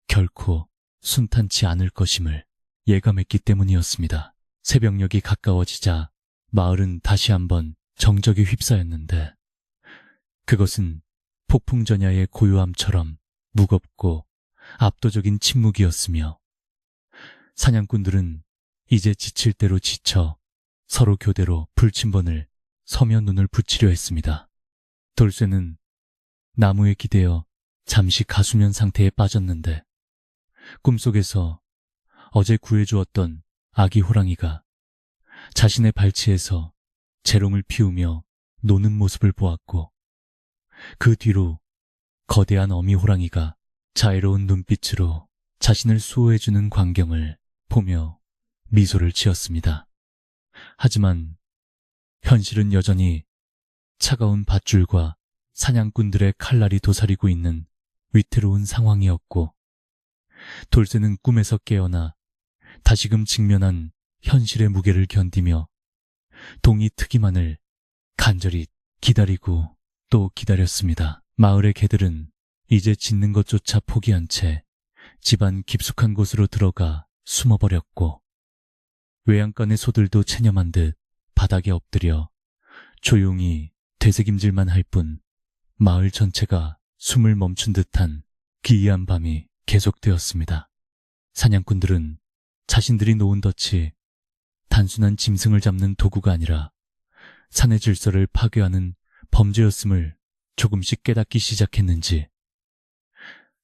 Speaker 1: 결코 순탄치 않을 것임을 예감했기 때문이었습니다. 새벽녘이 가까워지자 마을은 다시 한번 정적이 휩싸였는데, 그것은 폭풍전야의 고요함처럼 무겁고 압도적인 침묵이었으며, 사냥꾼들은 이제 지칠 대로 지쳐 서로 교대로 불침번을 서며 눈을 붙이려 했습니다. 돌쇠는 나무에 기대어 잠시 가수면 상태에 빠졌는데, 꿈속에서 어제 구해주었던 아기 호랑이가 자신의 발치에서 재롱을 피우며 노는 모습을 보았고, 그 뒤로 거대한 어미 호랑이가 자애로운 눈빛으로 자신을 수호해주는 광경을 보며 미소를 지었습니다. 하지만 현실은 여전히 차가운 밧줄과 사냥꾼들의 칼날이 도사리고 있는 위태로운 상황이었고, 돌쇠는 꿈에서 깨어나 다시금 직면한 현실의 무게를 견디며 동이 트기만을 간절히 기다리고 또 기다렸습니다. 마을의 개들은 이제 짖는 것조차 포기한 채 집안 깊숙한 곳으로 들어가 숨어버렸고, 외양간의 소들도 체념한 듯 바닥에 엎드려 조용히 되새김질만 할 뿐 마을 전체가 숨을 멈춘 듯한 기이한 밤이 계속되었습니다. 사냥꾼들은 자신들이 놓은 덫이 단순한 짐승을 잡는 도구가 아니라 산의 질서를 파괴하는 범죄였음을 조금씩 깨닫기 시작했는지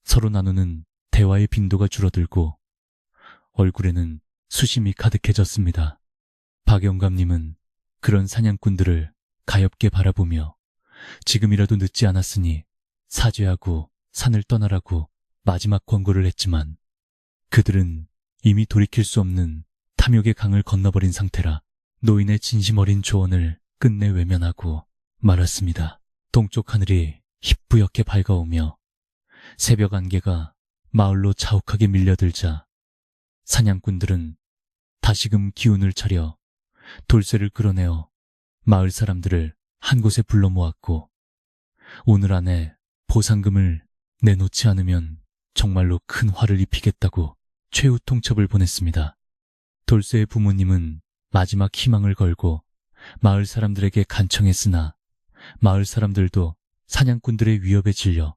Speaker 1: 서로 나누는 대화의 빈도가 줄어들고 얼굴에는 수심이 가득해졌습니다. 박 영감님은 그런 사냥꾼들을 가엾게 바라보며 지금이라도 늦지 않았으니 사죄하고 산을 떠나라고 마지막 권고를 했지만, 그들은 이미 돌이킬 수 없는 탐욕의 강을 건너버린 상태라 노인의 진심 어린 조언을 끝내 외면하고 말았습니다. 동쪽 하늘이 희뿌옇게 밝아오며 새벽 안개가 마을로 자욱하게 밀려들자 사냥꾼들은 다시금 기운을 차려 돌쇠를 끌어내어 마을 사람들을 한 곳에 불러 모았고, 오늘 안에 보상금을 내놓지 않으면 정말로 큰 화를 입히겠다고 최후 통첩을 보냈습니다. 돌쇠의 부모님은 마지막 희망을 걸고 마을 사람들에게 간청했으나 마을 사람들도 사냥꾼들의 위협에 질려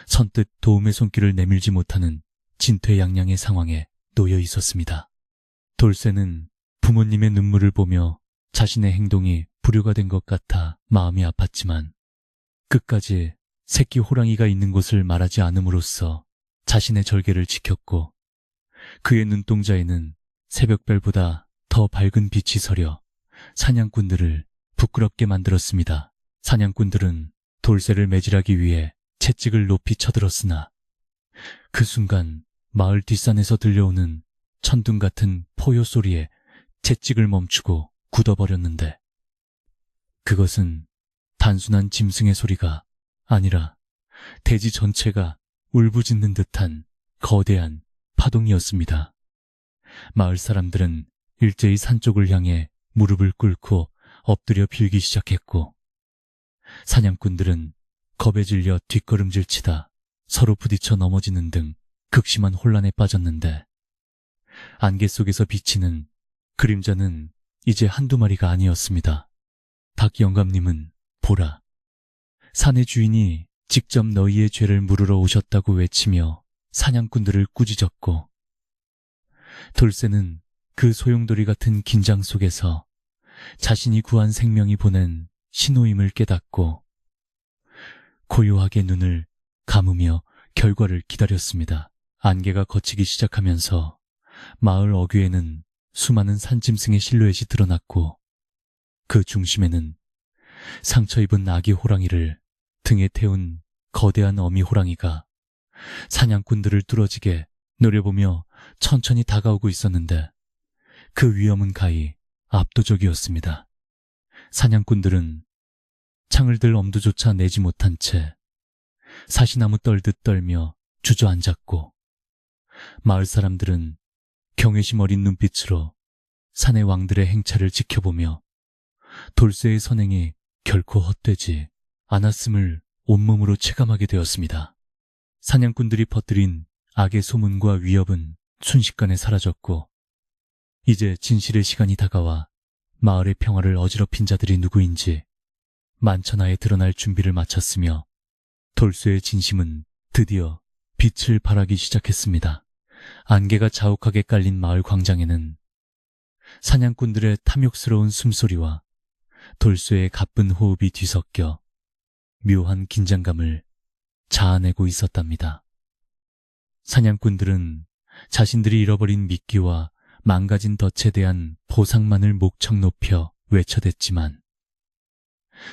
Speaker 1: 선뜻 도움의 손길을 내밀지 못하는 진퇴양양의 상황에 놓여 있었습니다. 돌쇠는 부모님의 눈물을 보며 자신의 행동이 불효가 된 것 같아 마음이 아팠지만 끝까지 새끼 호랑이가 있는 곳을 말하지 않음으로써 자신의 절개를 지켰고 그의 눈동자에는 새벽별보다 더 밝은 빛이 서려 사냥꾼들을 부끄럽게 만들었습니다. 사냥꾼들은 돌쇠를 매질하기 위해 채찍을 높이 쳐들었으나 그 순간 마을 뒷산에서 들려오는 천둥 같은 포효 소리에 채찍을 멈추고 굳어버렸는데 그것은 단순한 짐승의 소리가 아니라 대지 전체가 울부짖는 듯한 거대한 파동이었습니다. 마을 사람들은 일제히 산 쪽을 향해 무릎을 꿇고 엎드려 빌기 시작했고 사냥꾼들은 겁에 질려 뒷걸음질치다 서로 부딪혀 넘어지는 등 극심한 혼란에 빠졌는데 안개 속에서 비치는 그림자는 이제 한두 마리가 아니었습니다. 닭 영감님은 보라. 산의 주인이 직접 너희의 죄를 물으러 오셨다고 외치며 사냥꾼들을 꾸짖었고 돌쇠는 그 소용돌이 같은 긴장 속에서 자신이 구한 생명이 보낸 신호임을 깨닫고 고요하게 눈을 감으며 결과를 기다렸습니다. 안개가 걷히기 시작하면서 마을 어귀에는 수많은 산짐승의 실루엣이 드러났고 그 중심에는 상처 입은 아기 호랑이를 등에 태운 거대한 어미 호랑이가 사냥꾼들을 뚫어지게 노려보며 천천히 다가오고 있었는데 그 위험은 가히 압도적이었습니다. 사냥꾼들은 창을 들 엄두조차 내지 못한 채 사시나무 떨듯 떨며 주저앉았고 마을 사람들은 경외심 어린 눈빛으로 산의 왕들의 행차를 지켜보며 돌쇠의 선행이 결코 헛되지 않았음을 온몸으로 체감하게 되었습니다. 사냥꾼들이 퍼뜨린 악의 소문과 위협은 순식간에 사라졌고 이제 진실의 시간이 다가와 마을의 평화를 어지럽힌 자들이 누구인지 만천하에 드러날 준비를 마쳤으며 돌쇠의 진심은 드디어 빛을 발하기 시작했습니다. 안개가 자욱하게 깔린 마을 광장에는 사냥꾼들의 탐욕스러운 숨소리와 돌쇠의 가쁜 호흡이 뒤섞여 묘한 긴장감을 자아내고 있었답니다. 사냥꾼들은 자신들이 잃어버린 미끼와 망가진 덫에 대한 보상만을 목청 높여 외쳐댔지만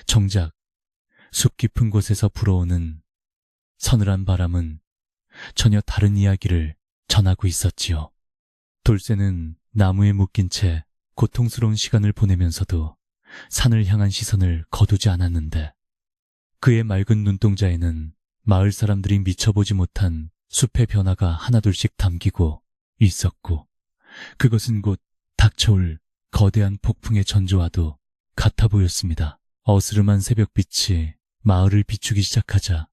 Speaker 1: 정작 숲 깊은 곳에서 불어오는 서늘한 바람은 전혀 다른 이야기를 전하고 있었지요. 돌쇠는 나무에 묶인 채 고통스러운 시간을 보내면서도 산을 향한 시선을 거두지 않았는데 그의 맑은 눈동자에는 마을 사람들이 미쳐보지 못한 숲의 변화가 하나둘씩 담기고 있었고 그것은 곧 닥쳐올 거대한 폭풍의 전조와도 같아 보였습니다. 어스름한 새벽빛이 마을을 비추기 시작하자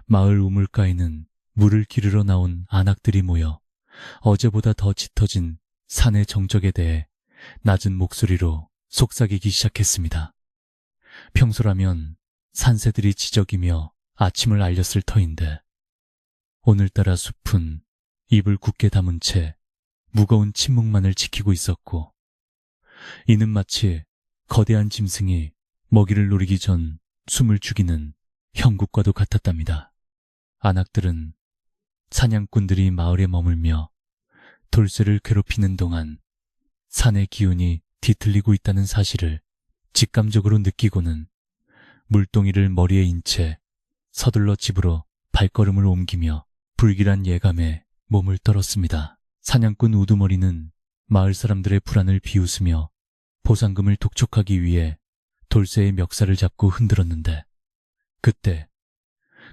Speaker 1: 마을 우물가에는 물을 기르러 나온 안악들이 모여 어제보다 더 짙어진 산의 정적에 대해 낮은 목소리로 속삭이기 시작했습니다. 평소라면 산새들이 지저귀며 아침을 알렸을 터인데 오늘따라 숲은 입을 굳게 다문 채 무거운 침묵만을 지키고 있었고 이는 마치 거대한 짐승이 먹이를 노리기 전 숨을 죽이는 형국과도 같았답니다. 안악들은 사냥꾼들이 마을에 머물며 돌쇠를 괴롭히는 동안 산의 기운이 뒤틀리고 있다는 사실을 직감적으로 느끼고는 물동이를 머리에 인 채 서둘러 집으로 발걸음을 옮기며 불길한 예감에 몸을 떨었습니다. 사냥꾼 우두머리는 마을 사람들의 불안을 비웃으며 보상금을 독촉하기 위해 돌쇠의 멱살을 잡고 흔들었는데 그때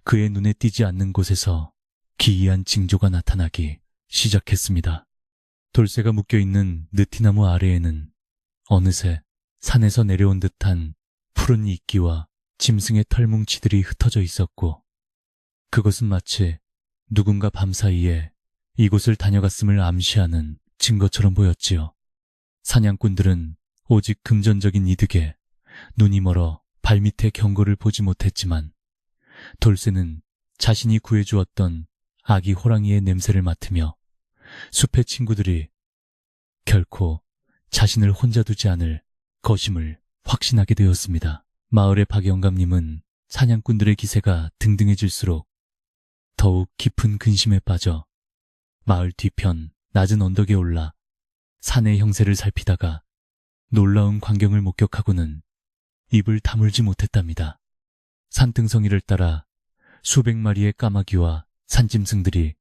Speaker 1: 그의 눈에 띄지 않는 곳에서 기이한 징조가 나타나기 시작했습니다. 돌쇠가 묶여있는 느티나무 아래에는 어느새 산에서 내려온 듯한 푸른 이끼와 짐승의 털뭉치들이 흩어져 있었고 그것은 마치 누군가 밤사이에 이곳을 다녀갔음을 암시하는 증거처럼 보였지요. 사냥꾼들은 오직 금전적인 이득에 눈이 멀어 발밑의 경고를 보지 못했지만 돌쇠는 자신이 구해주었던 아기 호랑이의 냄새를 맡으며 숲의 친구들이 결코 자신을 혼자 두지 않을 것임을 확신하게 되었습니다. 마을의 박영감님은 사냥꾼들의 기세가 등등해질수록 더욱 깊은 근심에 빠져 마을 뒤편 낮은 언덕에 올라 산의 형세를 살피다가 놀라운 광경을 목격하고는 입을 다물지 못했답니다. 산등성이를 따라 수백 마리의 까마귀와 산짐승들이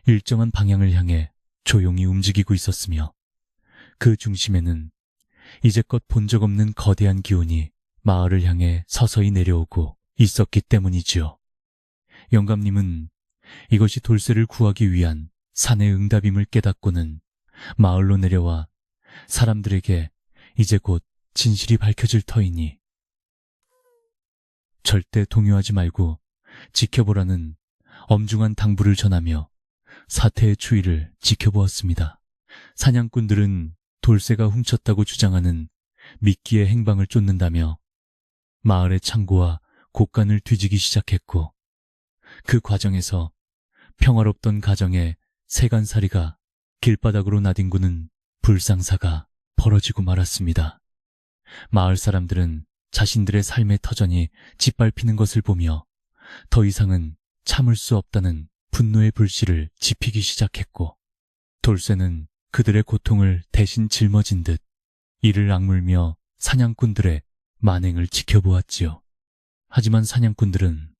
Speaker 1: 일정한 방향을 향해 조용히 움직이고 있었으며 그 중심에는 이제껏 본 적 없는 거대한 기운이 마을을 향해 서서히 내려오고 있었기 때문이지요. 영감님은 이것이 돌쇠를 구하기 위한 산의 응답임을 깨닫고는 마을로 내려와 사람들에게 이제 곧 진실이 밝혀질 터이니 절대 동요하지 말고 지켜보라는 엄중한 당부를 전하며 사태의 추이를 지켜보았습니다. 사냥꾼들은 돌쇠가 훔쳤다고 주장하는 미끼의 행방을 쫓는다며 마을의 창고와 곳간을 뒤지기 시작했고 그 과정에서 평화롭던 가정의 세간살이가 길바닥으로 나뒹구는 불상사가 벌어지고 말았습니다. 마을 사람들은 자신들의 삶의 터전이 짓밟히는 것을 보며 더 이상은 참을 수 없다는 분노의 불씨를 지피기 시작했고 돌쇠는 그들의 고통을 대신 짊어진 듯 이를 악물며 사냥꾼들의 만행을 지켜보았지요. 하지만 사냥꾼들은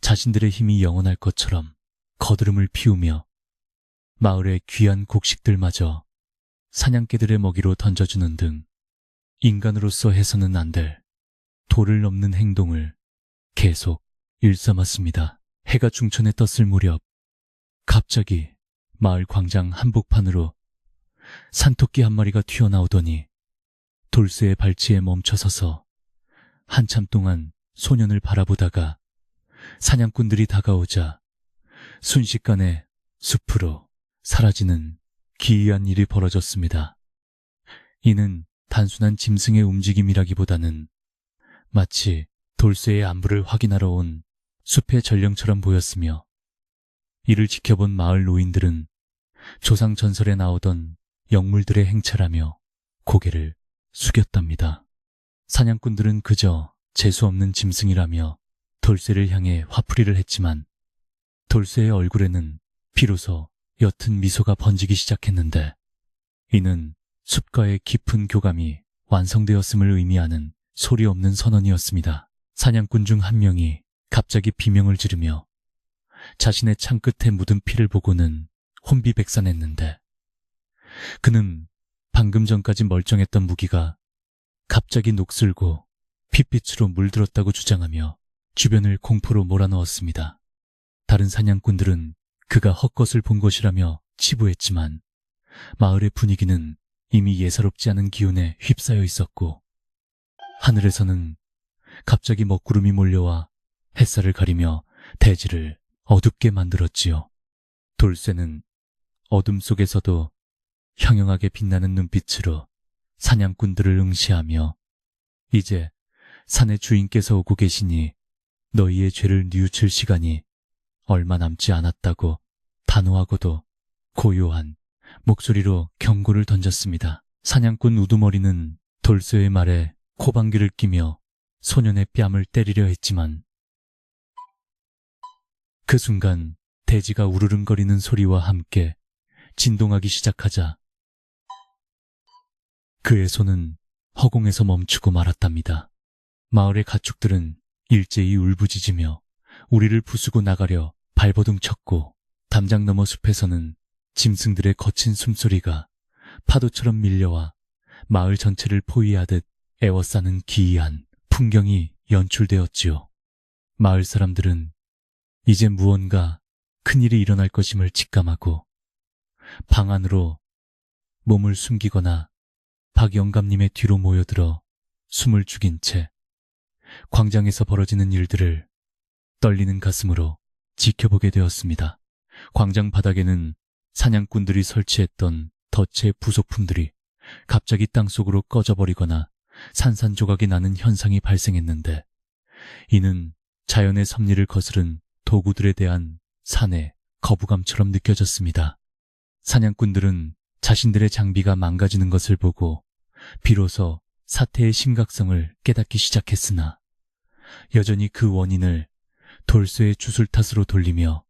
Speaker 1: 자신들의 힘이 영원할 것처럼 거드름을 피우며 마을의 귀한 곡식들마저 사냥개들의 먹이로 던져주는 등 인간으로서 해서는 안 될 도를 넘는 행동을 계속 일삼았습니다. 해가 중천에 떴을 무렵 갑자기 마을 광장 한복판으로 산토끼 한 마리가 튀어나오더니 돌쇠의 발치에 멈춰서서 한참 동안 소년을 바라보다가 사냥꾼들이 다가오자 순식간에 숲으로 사라지는 기이한 일이 벌어졌습니다. 이는 단순한 짐승의 움직임이라기보다는 마치 돌쇠의 안부를 확인하러 온 숲의 전령처럼 보였으며 이를 지켜본 마을 노인들은 조상 전설에 나오던 영물들의 행차라며 고개를 숙였답니다. 사냥꾼들은 그저 재수없는 짐승이라며 돌쇠를 향해 화풀이를 했지만 돌쇠의 얼굴에는 비로소 옅은 미소가 번지기 시작했는데 이는 숲과의 깊은 교감이 완성되었음을 의미하는 소리 없는 선언이었습니다. 사냥꾼 중 한 명이 갑자기 비명을 지르며 자신의 창 끝에 묻은 피를 보고는 혼비백산했는데 그는 방금 전까지 멀쩡했던 무기가 갑자기 녹슬고 핏빛으로 물들었다고 주장하며 주변을 공포로 몰아넣었습니다. 다른 사냥꾼들은 그가 헛것을 본 것이라며 치부했지만 마을의 분위기는 이미 예사롭지 않은 기운에 휩싸여 있었고 하늘에서는 갑자기 먹구름이 몰려와 햇살을 가리며 대지를 어둡게 만들었지요. 돌쇠는 어둠 속에서도 형형하게 빛나는 눈빛으로 사냥꾼들을 응시하며 이제 산의 주인께서 오고 계시니 너희의 죄를 뉘우칠 시간이 얼마 남지 않았다고 단호하고도 고요한 목소리로 경고를 던졌습니다. 사냥꾼 우두머리는 돌쇠의 말에 코방귀를 끼며 소년의 뺨을 때리려 했지만 그 순간 대지가 우르릉거리는 소리와 함께 진동하기 시작하자 그의 손은 허공에서 멈추고 말았답니다. 마을의 가축들은 일제히 울부짖으며 우리를 부수고 나가려 발버둥 쳤고 담장 너머 숲에서는 짐승들의 거친 숨소리가 파도처럼 밀려와 마을 전체를 포위하듯 에워싸는 기이한 풍경이 연출되었지요. 마을 사람들은 이제 무언가 큰일이 일어날 것임을 직감하고 방 안으로 몸을 숨기거나 박 영감님의 뒤로 모여들어 숨을 죽인 채 광장에서 벌어지는 일들을 떨리는 가슴으로 지켜보게 되었습니다. 광장 바닥에는 사냥꾼들이 설치했던 덫의 부속품들이 갑자기 땅속으로 꺼져버리거나 산산조각이 나는 현상이 발생했는데 이는 자연의 섭리를 거스른 도구들에 대한 산의 거부감처럼 느껴졌습니다. 사냥꾼들은 자신들의 장비가 망가지는 것을 보고 비로소 사태의 심각성을 깨닫기 시작했으나 여전히 그 원인을 돌쇠의 주술 탓으로 돌리며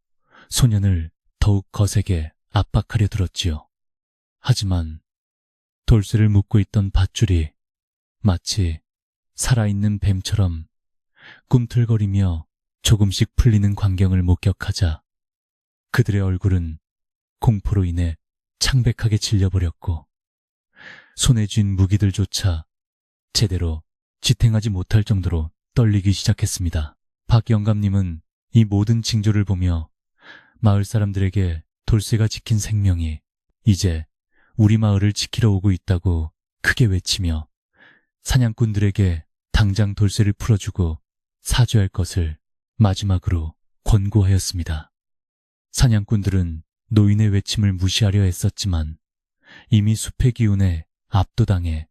Speaker 1: 소년을 더욱 거세게 압박하려 들었지요. 하지만 돌쇠를 묶고 있던 밧줄이 마치 살아있는 뱀처럼 꿈틀거리며 조금씩 풀리는 광경을 목격하자 그들의 얼굴은 공포로 인해 창백하게 질려버렸고 손에 쥔 무기들조차 제대로 지탱하지 못할 정도로 떨리기 시작했습니다. 박 영감님은 이 모든 징조를 보며 마을 사람들에게 돌쇠가 지킨 생명이 이제 우리 마을을 지키러 오고 있다고 크게 외치며 사냥꾼들에게 당장 돌쇠를 풀어주고 사죄할 것을 마지막으로 권고하였습니다. 사냥꾼들은 노인의 외침을 무시하려 했었지만 이미 숲의 기운에 압도당해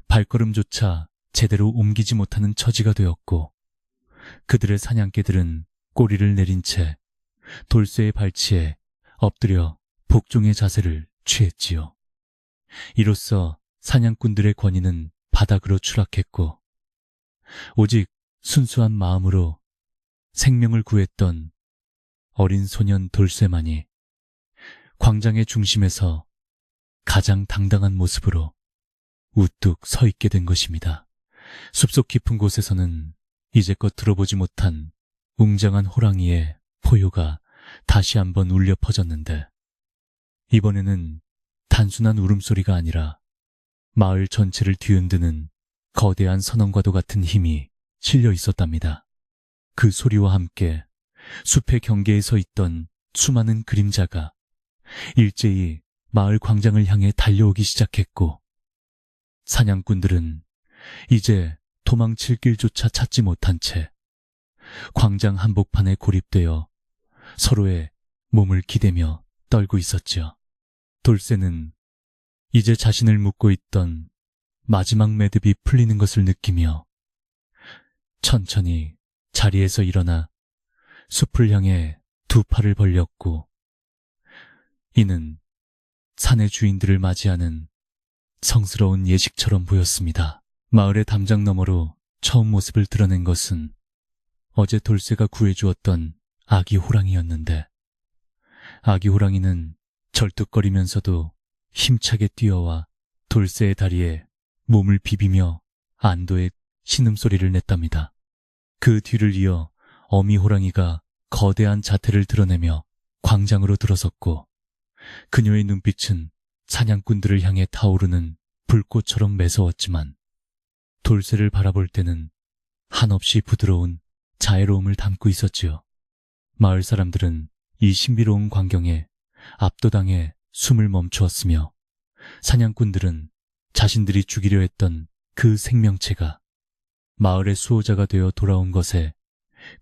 Speaker 1: 발걸음조차 제대로 옮기지 못하는 처지가 되었고 그들의 사냥개들은 꼬리를 내린 채 돌쇠의 발치에 엎드려 복종의 자세를 취했지요. 이로써 사냥꾼들의 권위는 바닥으로 추락했고 오직 순수한 마음으로 생명을 구했던 어린 소년 돌쇠만이 광장의 중심에서 가장 당당한 모습으로 우뚝 서 있게 된 것입니다. 숲속 깊은 곳에서는 이제껏 들어보지 못한 웅장한 호랑이의 포효가 다시 한번 울려 퍼졌는데 이번에는 단순한 울음소리가 아니라 마을 전체를 뒤흔드는 거대한 선언과도 같은 힘이 실려 있었답니다. 그 소리와 함께 숲의 경계에 서 있던 수많은 그림자가 일제히 마을 광장을 향해 달려오기 시작했고 사냥꾼들은 이제 도망칠 길조차 찾지 못한 채 광장 한복판에 고립되어 서로의 몸을 기대며 떨고 있었죠. 돌쇠는 이제 자신을 묶고 있던 마지막 매듭이 풀리는 것을 느끼며 천천히 자리에서 일어나 숲을 향해 두 팔을 벌렸고 이는 산의 주인들을 맞이하는 성스러운 예식처럼 보였습니다. 마을의 담장 너머로 처음 모습을 드러낸 것은 어제 돌쇠가 구해주었던 아기 호랑이였는데 아기 호랑이는 절뚝거리면서도 힘차게 뛰어와 돌쇠의 다리에 몸을 비비며 안도의 신음소리를 냈답니다. 그 뒤를 이어 어미 호랑이가 거대한 자태를 드러내며 광장으로 들어섰고 그녀의 눈빛은 사냥꾼들을 향해 타오르는 불꽃처럼 매서웠지만 돌쇠를 바라볼 때는 한없이 부드러운 자애로움을 담고 있었지요. 마을 사람들은 이 신비로운 광경에 압도당해 숨을 멈추었으며 사냥꾼들은 자신들이 죽이려 했던 그 생명체가 마을의 수호자가 되어 돌아온 것에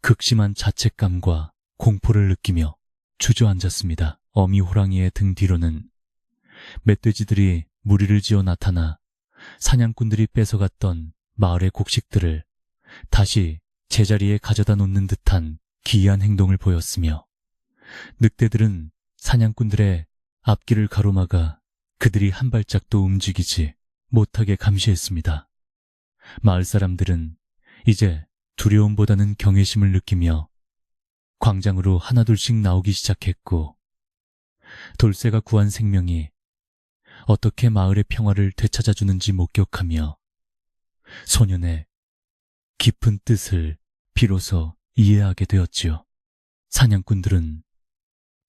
Speaker 1: 극심한 자책감과 공포를 느끼며 주저앉았습니다. 어미 호랑이의 등 뒤로는 멧돼지들이 무리를 지어 나타나 사냥꾼들이 뺏어갔던 마을의 곡식들을 다시 제자리에 가져다 놓는 듯한 기이한 행동을 보였으며 늑대들은 사냥꾼들의 앞길을 가로막아 그들이 한 발짝도 움직이지 못하게 감시했습니다. 마을 사람들은 이제 두려움보다는 경외심을 느끼며 광장으로 하나둘씩 나오기 시작했고 돌쇠가 구한 생명이 어떻게 마을의 평화를 되찾아주는지 목격하며 소년의 깊은 뜻을 비로소 이해하게 되었지요. 사냥꾼들은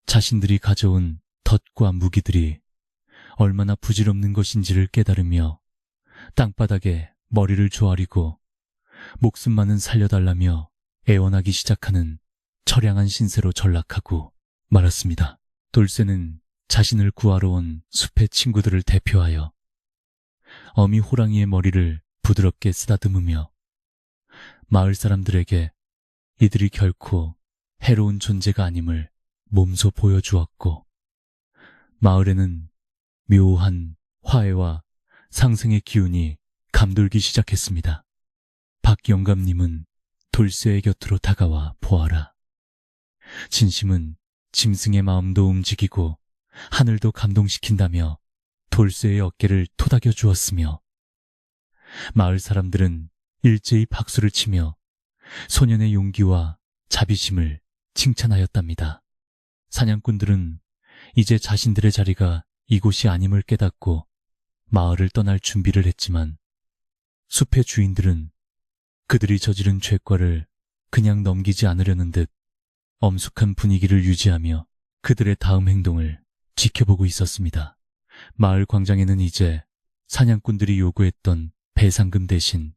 Speaker 1: 자신들이 가져온 덫과 무기들이 얼마나 부질없는 것인지를 깨달으며 땅바닥에 머리를 조아리고 목숨만은 살려달라며 애원하기 시작하는 처량한 신세로 전락하고 말았습니다. 돌쇠는 자신을 구하러 온 숲의 친구들을 대표하여 어미 호랑이의 머리를 부드럽게 쓰다듬으며 마을 사람들에게 이들이 결코 해로운 존재가 아님을 몸소 보여주었고 마을에는 묘한 화해와 상승의 기운이 감돌기 시작했습니다. 박 영감님은 돌쇠의 곁으로 다가와 보아라. 진심은 짐승의 마음도 움직이고 하늘도 감동시킨다며 돌쇠의 어깨를 토닥여 주었으며, 마을 사람들은 일제히 박수를 치며 소년의 용기와 자비심을 칭찬하였답니다. 사냥꾼들은 이제 자신들의 자리가 이곳이 아님을 깨닫고 마을을 떠날 준비를 했지만, 숲의 주인들은 그들이 저지른 죄과를 그냥 넘기지 않으려는 듯 엄숙한 분위기를 유지하며 그들의 다음 행동을 지켜보고 있었습니다. 마을 광장에는 이제 사냥꾼들이 요구했던 배상금 대신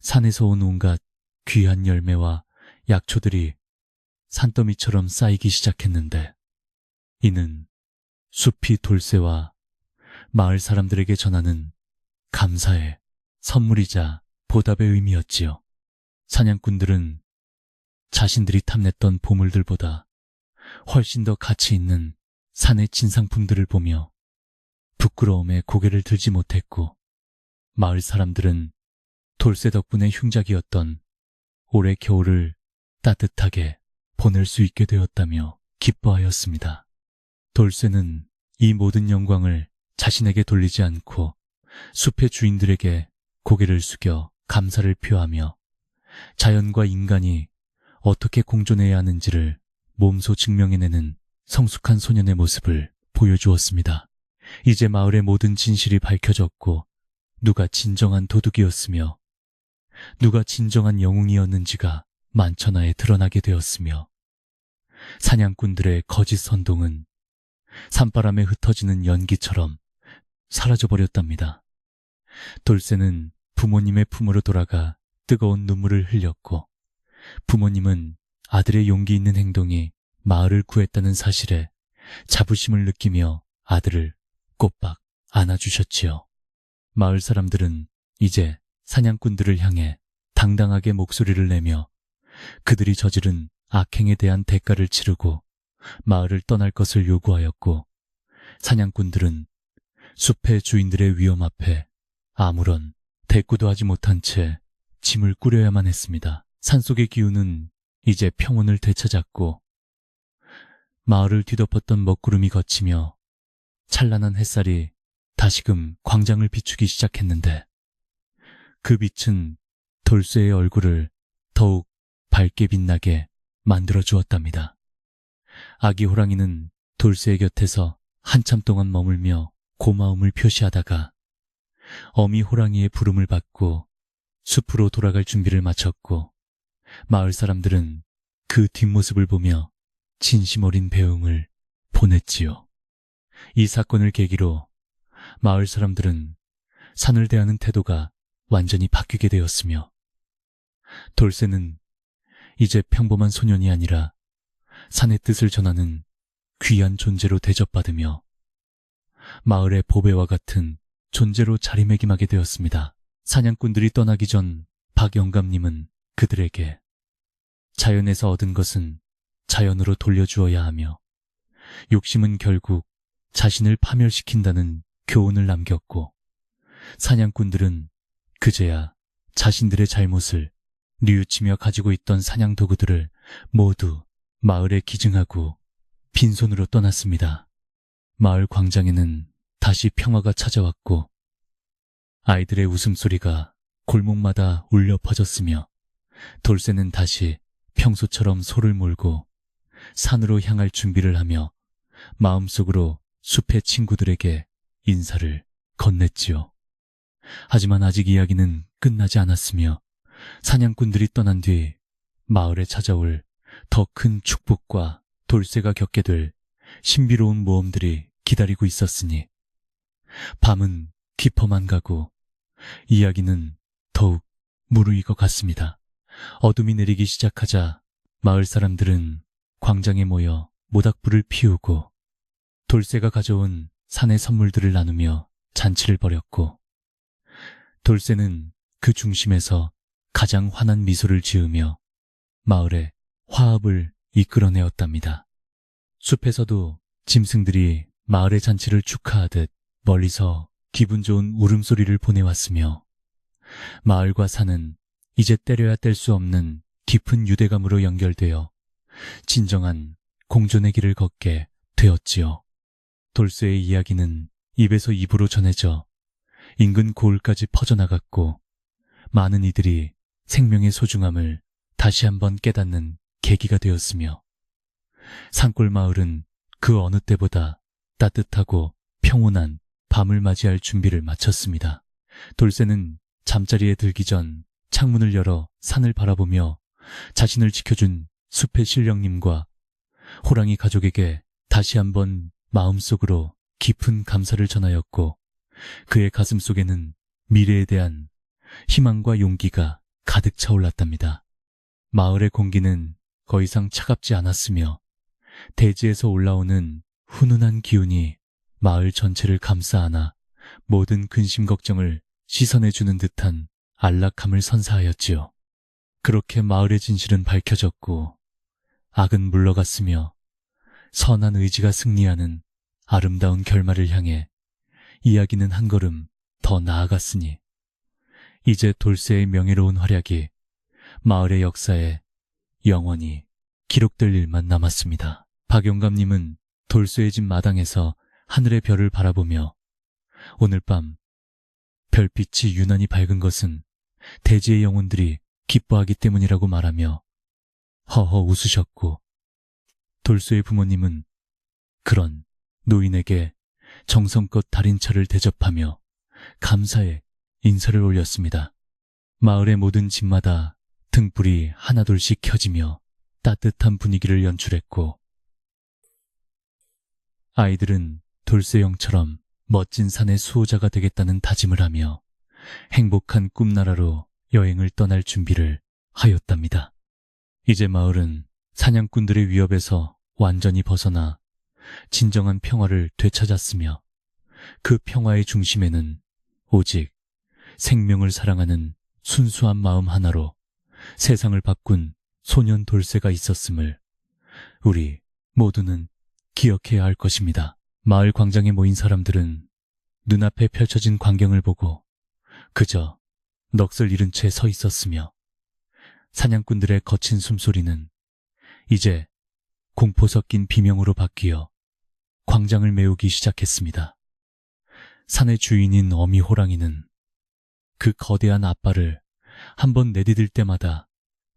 Speaker 1: 산에서 온 온갖 귀한 열매와 약초들이 산더미처럼 쌓이기 시작했는데, 이는 숲이 돌쇠와 마을 사람들에게 전하는 감사의 선물이자 보답의 의미였지요. 사냥꾼들은 자신들이 탐냈던 보물들보다 훨씬 더 가치 있는 산의 진상품들을 보며 부끄러움에 고개를 들지 못했고, 마을 사람들은 돌쇠 덕분에 흉작이었던 올해 겨울을 따뜻하게 보낼 수 있게 되었다며 기뻐하였습니다. 돌쇠는 이 모든 영광을 자신에게 돌리지 않고 숲의 주인들에게 고개를 숙여 감사를 표하며 자연과 인간이 어떻게 공존해야 하는지를 몸소 증명해내는 성숙한 소년의 모습을 보여주었습니다. 이제 마을의 모든 진실이 밝혀졌고, 누가 진정한 도둑이었으며 누가 진정한 영웅이었는지가 만천하에 드러나게 되었으며, 사냥꾼들의 거짓 선동은 산바람에 흩어지는 연기처럼 사라져버렸답니다. 돌쇠는 부모님의 품으로 돌아가 뜨거운 눈물을 흘렸고, 부모님은 아들의 용기 있는 행동이 마을을 구했다는 사실에 자부심을 느끼며 아들을 꼬박 안아주셨지요. 마을 사람들은 이제 사냥꾼들을 향해 당당하게 목소리를 내며 그들이 저지른 악행에 대한 대가를 치르고 마을을 떠날 것을 요구하였고, 사냥꾼들은 숲의 주인들의 위험 앞에 아무런 대꾸도 하지 못한 채 짐을 꾸려야만 했습니다. 산속의 기운은 이제 평온을 되찾았고, 마을을 뒤덮었던 먹구름이 걷히며 찬란한 햇살이 다시금 광장을 비추기 시작했는데, 그 빛은 돌쇠의 얼굴을 더욱 밝게 빛나게 만들어 주었답니다. 아기 호랑이는 돌쇠의 곁에서 한참 동안 머물며 고마움을 표시하다가 어미 호랑이의 부름을 받고 숲으로 돌아갈 준비를 마쳤고, 마을 사람들은 그 뒷모습을 보며 진심 어린 배웅을 보냈지요. 이 사건을 계기로 마을 사람들은 산을 대하는 태도가 완전히 바뀌게 되었으며, 돌쇠는 이제 평범한 소년이 아니라 산의 뜻을 전하는 귀한 존재로 대접받으며 마을의 보배와 같은 존재로 자리매김하게 되었습니다. 사냥꾼들이 떠나기 전 박영감님은 그들에게 자연에서 얻은 것은 자연으로 돌려주어야 하며 욕심은 결국 자신을 파멸시킨다는 교훈을 남겼고, 사냥꾼들은 그제야 자신들의 잘못을 뉘우치며 가지고 있던 사냥 도구들을 모두 마을에 기증하고 빈손으로 떠났습니다. 마을 광장에는 다시 평화가 찾아왔고, 아이들의 웃음소리가 골목마다 울려 퍼졌으며, 돌쇠는 다시 평소처럼 소를 몰고 산으로 향할 준비를 하며 마음속으로 숲의 친구들에게 인사를 건넸지요. 하지만 아직 이야기는 끝나지 않았으며, 사냥꾼들이 떠난 뒤 마을에 찾아올 더 큰 축복과 돌쇠가 겪게 될 신비로운 모험들이 기다리고 있었으니, 밤은 깊어만 가고 이야기는 더욱 무르익어 갔습니다. 어둠이 내리기 시작하자 마을 사람들은 광장에 모여 모닥불을 피우고 돌쇠가 가져온 산의 선물들을 나누며 잔치를 벌였고, 돌쇠는 그 중심에서 가장 환한 미소를 지으며 마을의 화합을 이끌어내었답니다. 숲에서도 짐승들이 마을의 잔치를 축하하듯 멀리서 기분 좋은 울음소리를 보내왔으며, 마을과 산은 이제 때려야 뗄 수 없는 깊은 유대감으로 연결되어 진정한 공존의 길을 걷게 되었지요. 돌쇠의 이야기는 입에서 입으로 전해져 인근 고을까지 퍼져나갔고 많은 이들이 생명의 소중함을 다시 한번 깨닫는 계기가 되었으며 산골 마을은 그 어느 때보다 따뜻하고 평온한 밤을 맞이할 준비를 마쳤습니다. 돌쇠는 잠자리에 들기 전 창문을 열어 산을 바라보며 자신을 지켜준 숲의 신령님과 호랑이 가족에게 다시 한번 마음속으로 깊은 감사를 전하였고 그의 가슴 속에는 미래에 대한 희망과 용기가 가득 차올랐답니다. 마을의 공기는 더 이상 차갑지 않았으며 대지에서 올라오는 훈훈한 기운이 마을 전체를 감싸 안아 모든 근심 걱정을 씻어내주는 듯한 안락함을 선사하였지요. 그렇게 마을의 진실은 밝혀졌고 악은 물러갔으며 선한 의지가 승리하는 아름다운 결말을 향해 이야기는 한 걸음 더 나아갔으니 이제 돌쇠의 명예로운 활약이 마을의 역사에 영원히 기록될 일만 남았습니다. 박영감님은 돌쇠의 집 마당에서 하늘의 별을 바라보며 오늘 밤 별빛이 유난히 밝은 것은 대지의 영혼들이 기뻐하기 때문이라고 말하며 허허 웃으셨고 돌쇠의 부모님은 그런 노인에게 정성껏 달인차를 대접하며 감사의 인사를 올렸습니다. 마을의 모든 집마다 등불이 하나둘씩 켜지며 따뜻한 분위기를 연출했고 아이들은 돌쇠형처럼 멋진 산의 수호자가 되겠다는 다짐을 하며 행복한 꿈나라로 여행을 떠날 준비를 하였답니다. 이제 마을은 사냥꾼들의 위협에서 완전히 벗어나 진정한 평화를 되찾았으며 그 평화의 중심에는 오직 생명을 사랑하는 순수한 마음 하나로 세상을 바꾼 소년 돌쇠가 있었음을 우리 모두는 기억해야 할 것입니다. 마을 광장에 모인 사람들은 눈앞에 펼쳐진 광경을 보고 그저 넋을 잃은 채 서 있었으며 사냥꾼들의 거친 숨소리는 이제 공포 섞인 비명으로 바뀌어 광장을 메우기 시작했습니다. 산의 주인인 어미 호랑이는 그 거대한 앞발을 한번 내디딜 때마다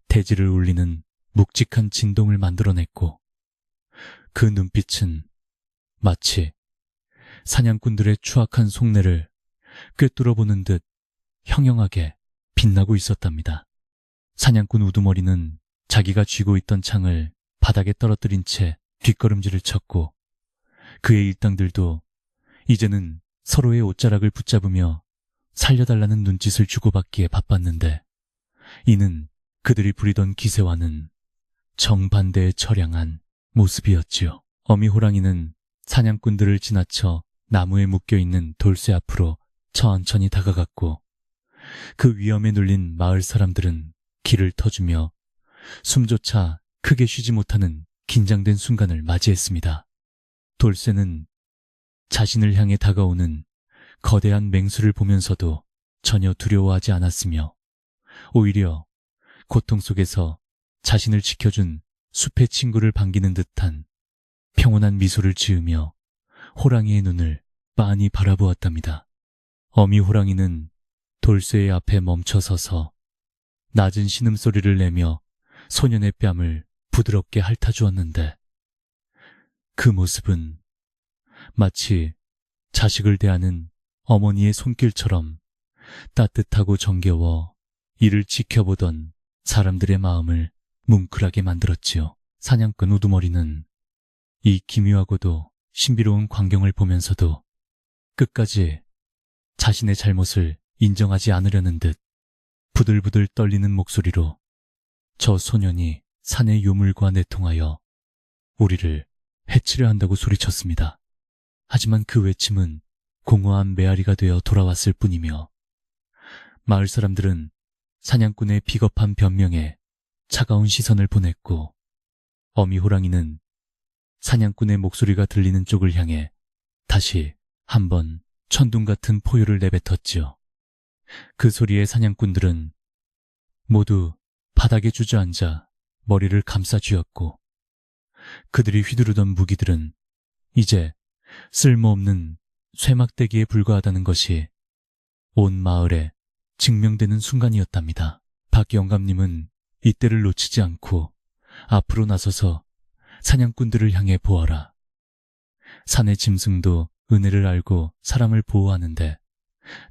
Speaker 1: 대지를 울리는 묵직한 진동을 만들어냈고 그 눈빛은 마치 사냥꾼들의 추악한 속내를 꿰뚫어보는 듯 형형하게 빛나고 있었답니다. 사냥꾼 우두머리는 자기가 쥐고 있던 창을 바닥에 떨어뜨린 채 뒷걸음질을 쳤고 그의 일당들도 이제는 서로의 옷자락을 붙잡으며 살려달라는 눈짓을 주고받기에 바빴는데 이는 그들이 부리던 기세와는 정반대의 처량한 모습이었지요. 어미 호랑이는 사냥꾼들을 지나쳐 나무에 묶여있는 돌쇠 앞으로 천천히 다가갔고 그 위험에 눌린 마을 사람들은 길을 터주며 숨조차 크게 쉬지 못하는 긴장된 순간을 맞이했습니다. 돌쇠는 자신을 향해 다가오는 거대한 맹수를 보면서도 전혀 두려워하지 않았으며 오히려 고통 속에서 자신을 지켜준 숲의 친구를 반기는 듯한 평온한 미소를 지으며 호랑이의 눈을 빤히 바라보았답니다. 어미 호랑이는 돌쇠의 앞에 멈춰서서 낮은 신음소리를 내며 소년의 뺨을 부드럽게 핥아주었는데 그 모습은 마치 자식을 대하는 어머니의 손길처럼 따뜻하고 정겨워 이를 지켜보던 사람들의 마음을 뭉클하게 만들었지요. 사냥꾼 우두머리는 이 기묘하고도 신비로운 광경을 보면서도 끝까지 자신의 잘못을 인정하지 않으려는 듯 부들부들 떨리는 목소리로 저 소년이 산의 요물과 내통하여 우리를 해치려 한다고 소리쳤습니다. 하지만 그 외침은 공허한 메아리가 되어 돌아왔을 뿐이며 마을 사람들은 사냥꾼의 비겁한 변명에 차가운 시선을 보냈고 어미 호랑이는 사냥꾼의 목소리가 들리는 쪽을 향해 다시 한번 천둥 같은 포효를 내뱉었지요. 그 소리에 사냥꾼들은 모두 바닥에 주저앉아 머리를 감싸 쥐었고 그들이 휘두르던 무기들은 이제 쓸모없는 쇠막대기에 불과하다는 것이 온 마을에 증명되는 순간이었답니다. 박 영감님은 이때를 놓치지 않고 앞으로 나서서 사냥꾼들을 향해 보아라. 산의 짐승도 은혜를 알고 사람을 보호하는데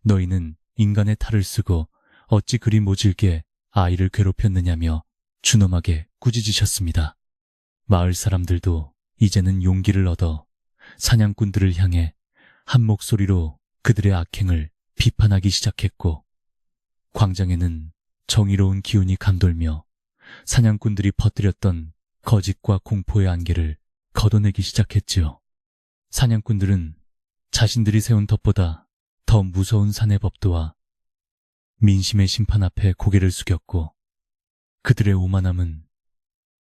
Speaker 1: 너희는 인간의 탈을 쓰고 어찌 그리 모질게 아이를 괴롭혔느냐며 준엄하게 꾸짖으셨습니다. 마을 사람들도 이제는 용기를 얻어 사냥꾼들을 향해 한 목소리로 그들의 악행을 비판하기 시작했고 광장에는 정의로운 기운이 감돌며 사냥꾼들이 퍼뜨렸던 거짓과 공포의 안개를 걷어내기 시작했지요. 사냥꾼들은 자신들이 세운 덫보다 더 무서운 산의 법도와 민심의 심판 앞에 고개를 숙였고 그들의 오만함은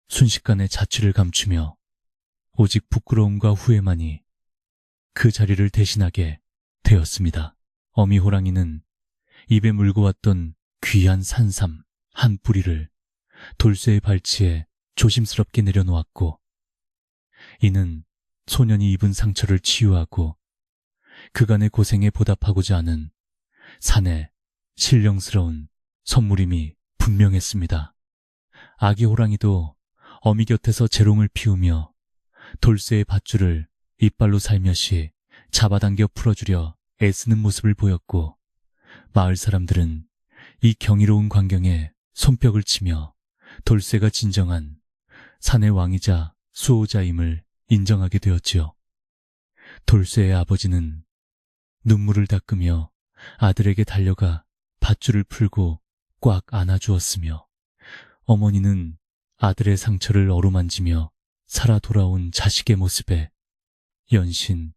Speaker 1: 순식간에 자취를 감추며 오직 부끄러움과 후회만이 그 자리를 대신하게 되었습니다. 어미 호랑이는 입에 물고 왔던 귀한 산삼 한 뿌리를 돌쇠의 발치에 조심스럽게 내려놓았고 이는 소년이 입은 상처를 치유하고 그간의 고생에 보답하고자 하는 산의 신령스러운 선물임이 분명했습니다. 아기 호랑이도 어미 곁에서 재롱을 피우며 돌쇠의 밧줄을 이빨로 살며시 잡아당겨 풀어주려 애쓰는 모습을 보였고 마을 사람들은 이 경이로운 광경에 손뼉을 치며 돌쇠가 진정한 산의 왕이자 수호자임을 인정하게 되었지요. 돌쇠의 아버지는 눈물을 닦으며 아들에게 달려가 밧줄을 풀고 꽉 안아주었으며 어머니는 아들의 상처를 어루만지며 살아 돌아온 자식의 모습에 연신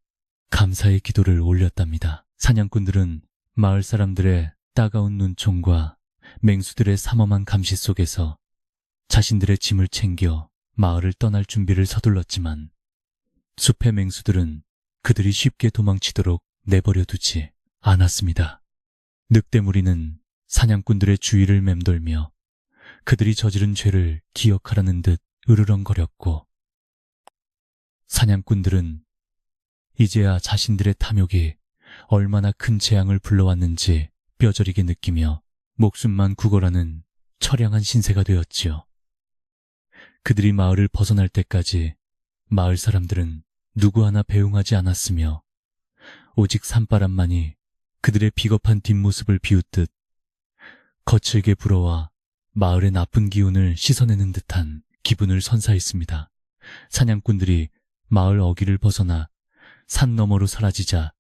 Speaker 1: 감사의 기도를 올렸답니다. 사냥꾼들은 마을 사람들의 따가운 눈총과 맹수들의 삼엄한 감시 속에서 자신들의 짐을 챙겨 마을을 떠날 준비를 서둘렀지만 숲의 맹수들은 그들이 쉽게 도망치도록 내버려 두지 않았습니다. 늑대무리는 사냥꾼들의 주위를 맴돌며 그들이 저지른 죄를 기억하라는 듯 으르렁거렸고 사냥꾼들은 이제야 자신들의 탐욕이 얼마나 큰 재앙을 불러왔는지 뼈저리게 느끼며 목숨만 구걸하는 처량한 신세가 되었지요. 그들이 마을을 벗어날 때까지 마을 사람들은 누구 하나 배웅하지 않았으며 오직 산바람만이 그들의 비겁한 뒷모습을 비웃듯 거칠게 불어와 마을의 나쁜 기운을 씻어내는 듯한 기분을 선사했습니다. 사냥꾼들이 마을 어귀를 벗어나 산 너머로 사라지자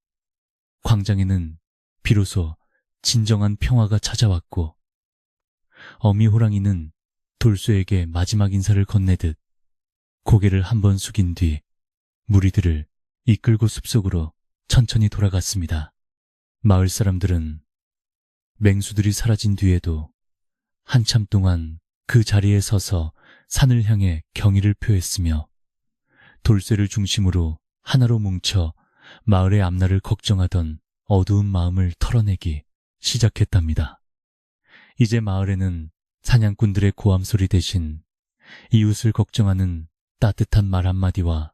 Speaker 1: 광장에는 비로소 진정한 평화가 찾아왔고 어미 호랑이는 돌쇠에게 마지막 인사를 건네듯 고개를 한번 숙인 뒤 무리들을 이끌고 숲속으로 천천히 돌아갔습니다. 마을 사람들은 맹수들이 사라진 뒤에도 한참 동안 그 자리에 서서 산을 향해 경의를 표했으며 돌쇠를 중심으로 하나로 뭉쳐 마을의 앞날을 걱정하던 어두운 마음을 털어내기 시작했답니다. 이제 마을에는 사냥꾼들의 고함소리 대신 이웃을 걱정하는 따뜻한 말 한마디와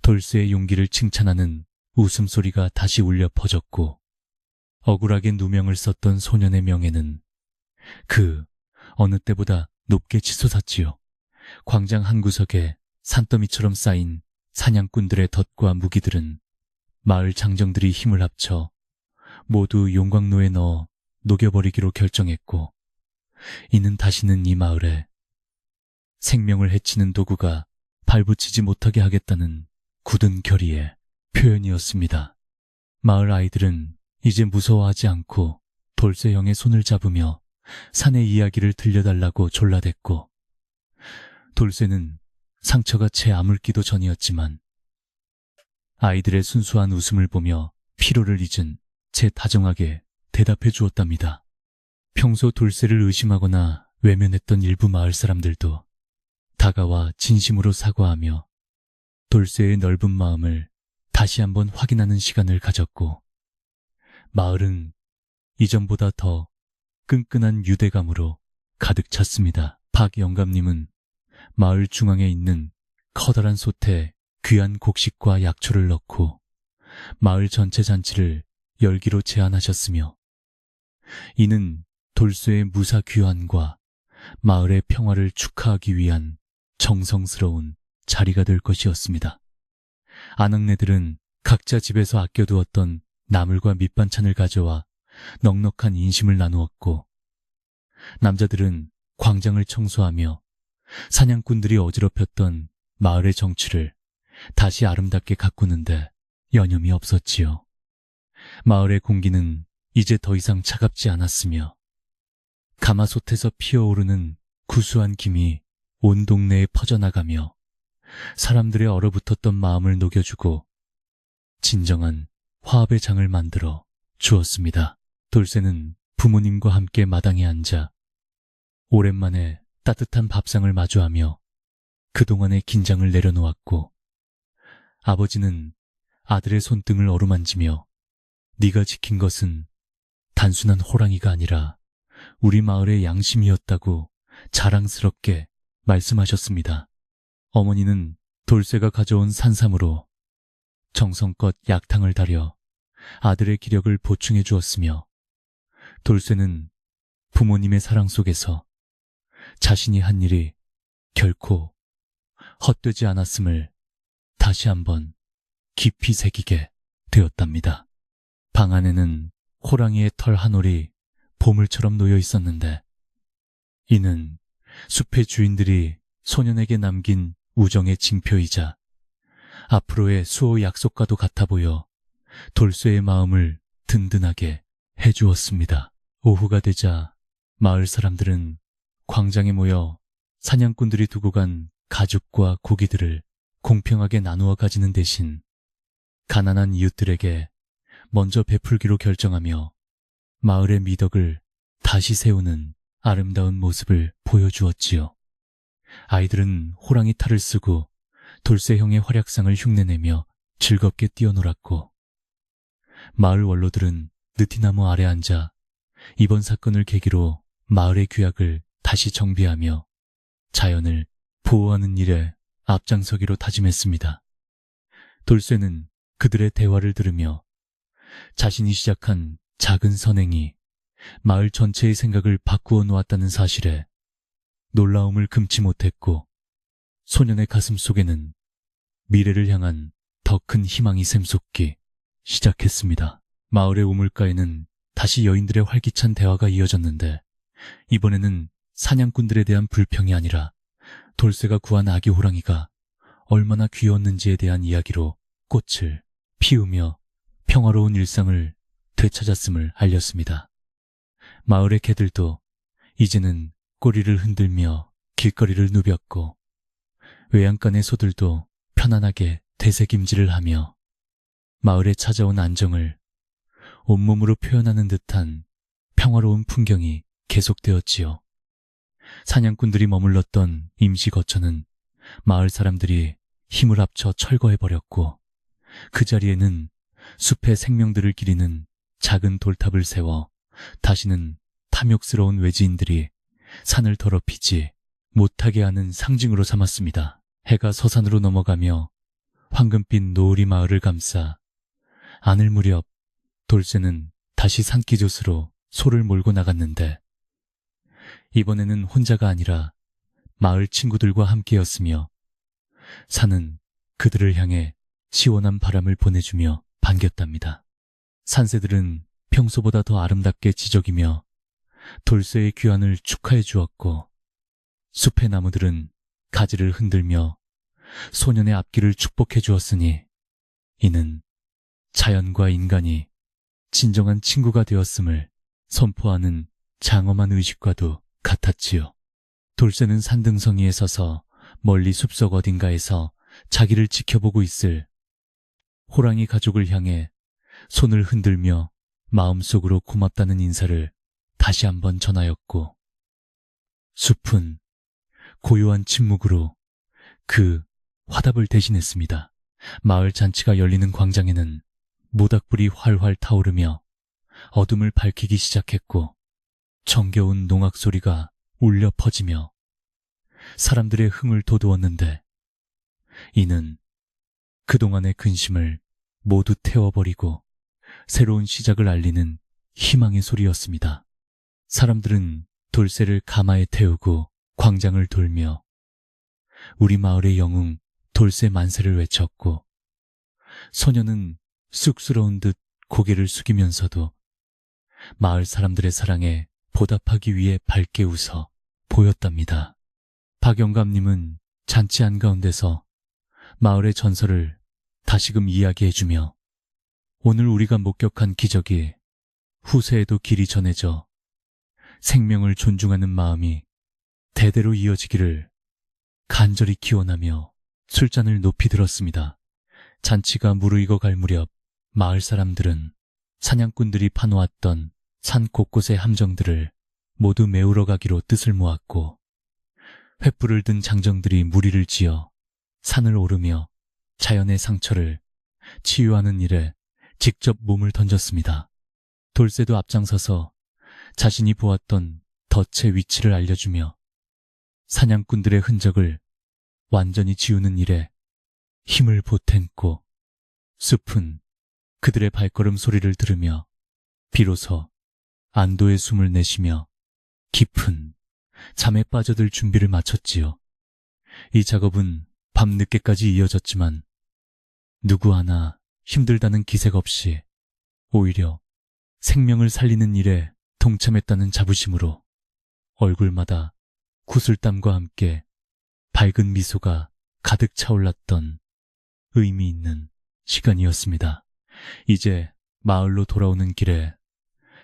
Speaker 1: 돌쇠의 용기를 칭찬하는 웃음소리가 다시 울려 퍼졌고 억울하게 누명을 썼던 소년의 명예는 그 어느 때보다 높게 치솟았지요. 광장 한 구석에 산더미처럼 쌓인 사냥꾼들의 덫과 무기들은 마을 장정들이 힘을 합쳐 모두 용광로에 넣어 녹여버리기로 결정했고 이는 다시는 이 마을에 생명을 해치는 도구가 발붙이지 못하게 하겠다는 굳은 결의의 표현이었습니다. 마을 아이들은 이제 무서워하지 않고 돌쇠형의 손을 잡으며 산의 이야기를 들려달라고 졸라댔고 돌쇠는 상처가 채 아물기도 전이었지만 아이들의 순수한 웃음을 보며 피로를 잊은 채 다정하게 대답해 주었답니다. 평소 돌쇠를 의심하거나 외면했던 일부 마을 사람들도 다가와 진심으로 사과하며 돌쇠의 넓은 마음을 다시 한번 확인하는 시간을 가졌고 마을은 이전보다 더 끈끈한 유대감으로 가득 찼습니다. 박 영감님은 마을 중앙에 있는 커다란 솥에 귀한 곡식과 약초를 넣고 마을 전체 잔치를 열기로 제안하셨으며, 이는 돌쇠의 무사 귀환과 마을의 평화를 축하하기 위한 정성스러운 자리가 될 것이었습니다. 아낙네들은 각자 집에서 아껴두었던 나물과 밑반찬을 가져와 넉넉한 인심을 나누었고, 남자들은 광장을 청소하며 사냥꾼들이 어지럽혔던 마을의 정취를 다시 아름답게 가꾸는데 여념이 없었지요. 마을의 공기는 이제 더 이상 차갑지 않았으며, 가마솥에서 피어오르는 구수한 김이 온 동네에 퍼져나가며 사람들의 얼어붙었던 마음을 녹여주고 진정한 화합의 장을 만들어 주었습니다. 돌쇠는 부모님과 함께 마당에 앉아 오랜만에 따뜻한 밥상을 마주하며 그동안의 긴장을 내려놓았고, 아버지는 아들의 손등을 어루만지며 네가 지킨 것은 단순한 호랑이가 아니라 우리 마을의 양심이었다고 자랑스럽게 말씀하셨습니다. 어머니는 돌쇠가 가져온 산삼으로 정성껏 약탕을 달여 아들의 기력을 보충해 주었으며, 돌쇠는 부모님의 사랑 속에서 자신이 한 일이 결코 헛되지 않았음을 다시 한번 깊이 새기게 되었답니다. 방 안에는 호랑이의 털 한 올이 보물처럼 놓여 있었는데, 이는 숲의 주인들이 소년에게 남긴 우정의 징표이자 앞으로의 수호 약속과도 같아 보여 돌쇠의 마음을 든든하게 해주었습니다. 오후가 되자 마을 사람들은 광장에 모여 사냥꾼들이 두고 간 가죽과 고기들을 공평하게 나누어 가지는 대신 가난한 이웃들에게 먼저 베풀기로 결정하며 마을의 미덕을 다시 세우는 아름다운 모습을 보여주었지요. 아이들은 호랑이 탈을 쓰고 돌쇠형의 활약상을 흉내내며 즐겁게 뛰어놀았고, 마을 원로들은 느티나무 아래 앉아 이번 사건을 계기로 마을의 규약을 다시 정비하며 자연을 보호하는 일에 앞장서기로 다짐했습니다. 돌쇠는 그들의 대화를 들으며 자신이 시작한 작은 선행이 마을 전체의 생각을 바꾸어 놓았다는 사실에 놀라움을 금치 못했고, 소년의 가슴 속에는 미래를 향한 더 큰 희망이 샘솟기 시작했습니다. 마을의 우물가에는 다시 여인들의 활기찬 대화가 이어졌는데, 이번에는 사냥꾼들에 대한 불평이 아니라 돌쇠가 구한 아기 호랑이가 얼마나 귀여웠는지에 대한 이야기로 꽃을 피우며 평화로운 일상을 되찾았음을 알렸습니다. 마을의 개들도 이제는 꼬리를 흔들며 길거리를 누볐고, 외양간의 소들도 편안하게 되새김질을 하며 마을에 찾아온 안정을 온몸으로 표현하는 듯한 평화로운 풍경이 계속되었지요. 사냥꾼들이 머물렀던 임시 거처는 마을 사람들이 힘을 합쳐 철거해버렸고, 그 자리에는 숲의 생명들을 기리는 작은 돌탑을 세워 다시는 탐욕스러운 외지인들이 산을 더럽히지 못하게 하는 상징으로 삼았습니다. 해가 서산으로 넘어가며 황금빛 노을이 마을을 감싸 안을 무렵 돌쇠는 다시 산기슭으로 소를 몰고 나갔는데, 이번에는 혼자가 아니라 마을 친구들과 함께였으며, 산은 그들을 향해 시원한 바람을 보내주며 반겼답니다. 산새들은 평소보다 더 아름답게 지저귀며 돌쇠의 귀환을 축하해 주었고, 숲의 나무들은 가지를 흔들며 소년의 앞길을 축복해 주었으니, 이는 자연과 인간이 진정한 친구가 되었음을 선포하는 장엄한 의식과도 같았지요. 돌쇠는 산등성이에 서서 멀리 숲속 어딘가에서 자기를 지켜보고 있을 호랑이 가족을 향해 손을 흔들며 마음속으로 고맙다는 인사를 다시 한번 전하였고, 숲은 고요한 침묵으로 그 화답을 대신했습니다. 마을 잔치가 열리는 광장에는 모닥불이 활활 타오르며 어둠을 밝히기 시작했고, 정겨운 농악 소리가 울려 퍼지며 사람들의 흥을 돋우었는데, 이는 그동안의 근심을 모두 태워버리고 새로운 시작을 알리는 희망의 소리였습니다. 사람들은 돌쇠를 가마에 태우고 광장을 돌며 우리 마을의 영웅 돌쇠 만세를 외쳤고, 소녀는 쑥스러운 듯 고개를 숙이면서도 마을 사람들의 사랑에 보답하기 위해 밝게 웃어 보였답니다. 박영감님은 잔치 한가운데서 마을의 전설을 다시금 이야기해주며 오늘 우리가 목격한 기적이 후세에도 길이 전해져 생명을 존중하는 마음이 대대로 이어지기를 간절히 기원하며 술잔을 높이 들었습니다. 잔치가 무르익어 갈 무렵 마을 사람들은 사냥꾼들이 파놓았던 산 곳곳의 함정들을 모두 메우러 가기로 뜻을 모았고, 횃불을 든 장정들이 무리를 지어 산을 오르며 자연의 상처를 치유하는 일에 직접 몸을 던졌습니다. 돌쇠도 앞장서서 자신이 보았던 덫의 위치를 알려주며 사냥꾼들의 흔적을 완전히 지우는 일에 힘을 보탰고, 숲은 그들의 발걸음 소리를 들으며 비로소 안도의 숨을 내쉬며 깊은 잠에 빠져들 준비를 마쳤지요. 이 작업은 밤늦게까지 이어졌지만 누구 하나 힘들다는 기색 없이 오히려 생명을 살리는 일에 동참했다는 자부심으로 얼굴마다 구슬땀과 함께 밝은 미소가 가득 차올랐던 의미 있는 시간이었습니다. 이제 마을로 돌아오는 길에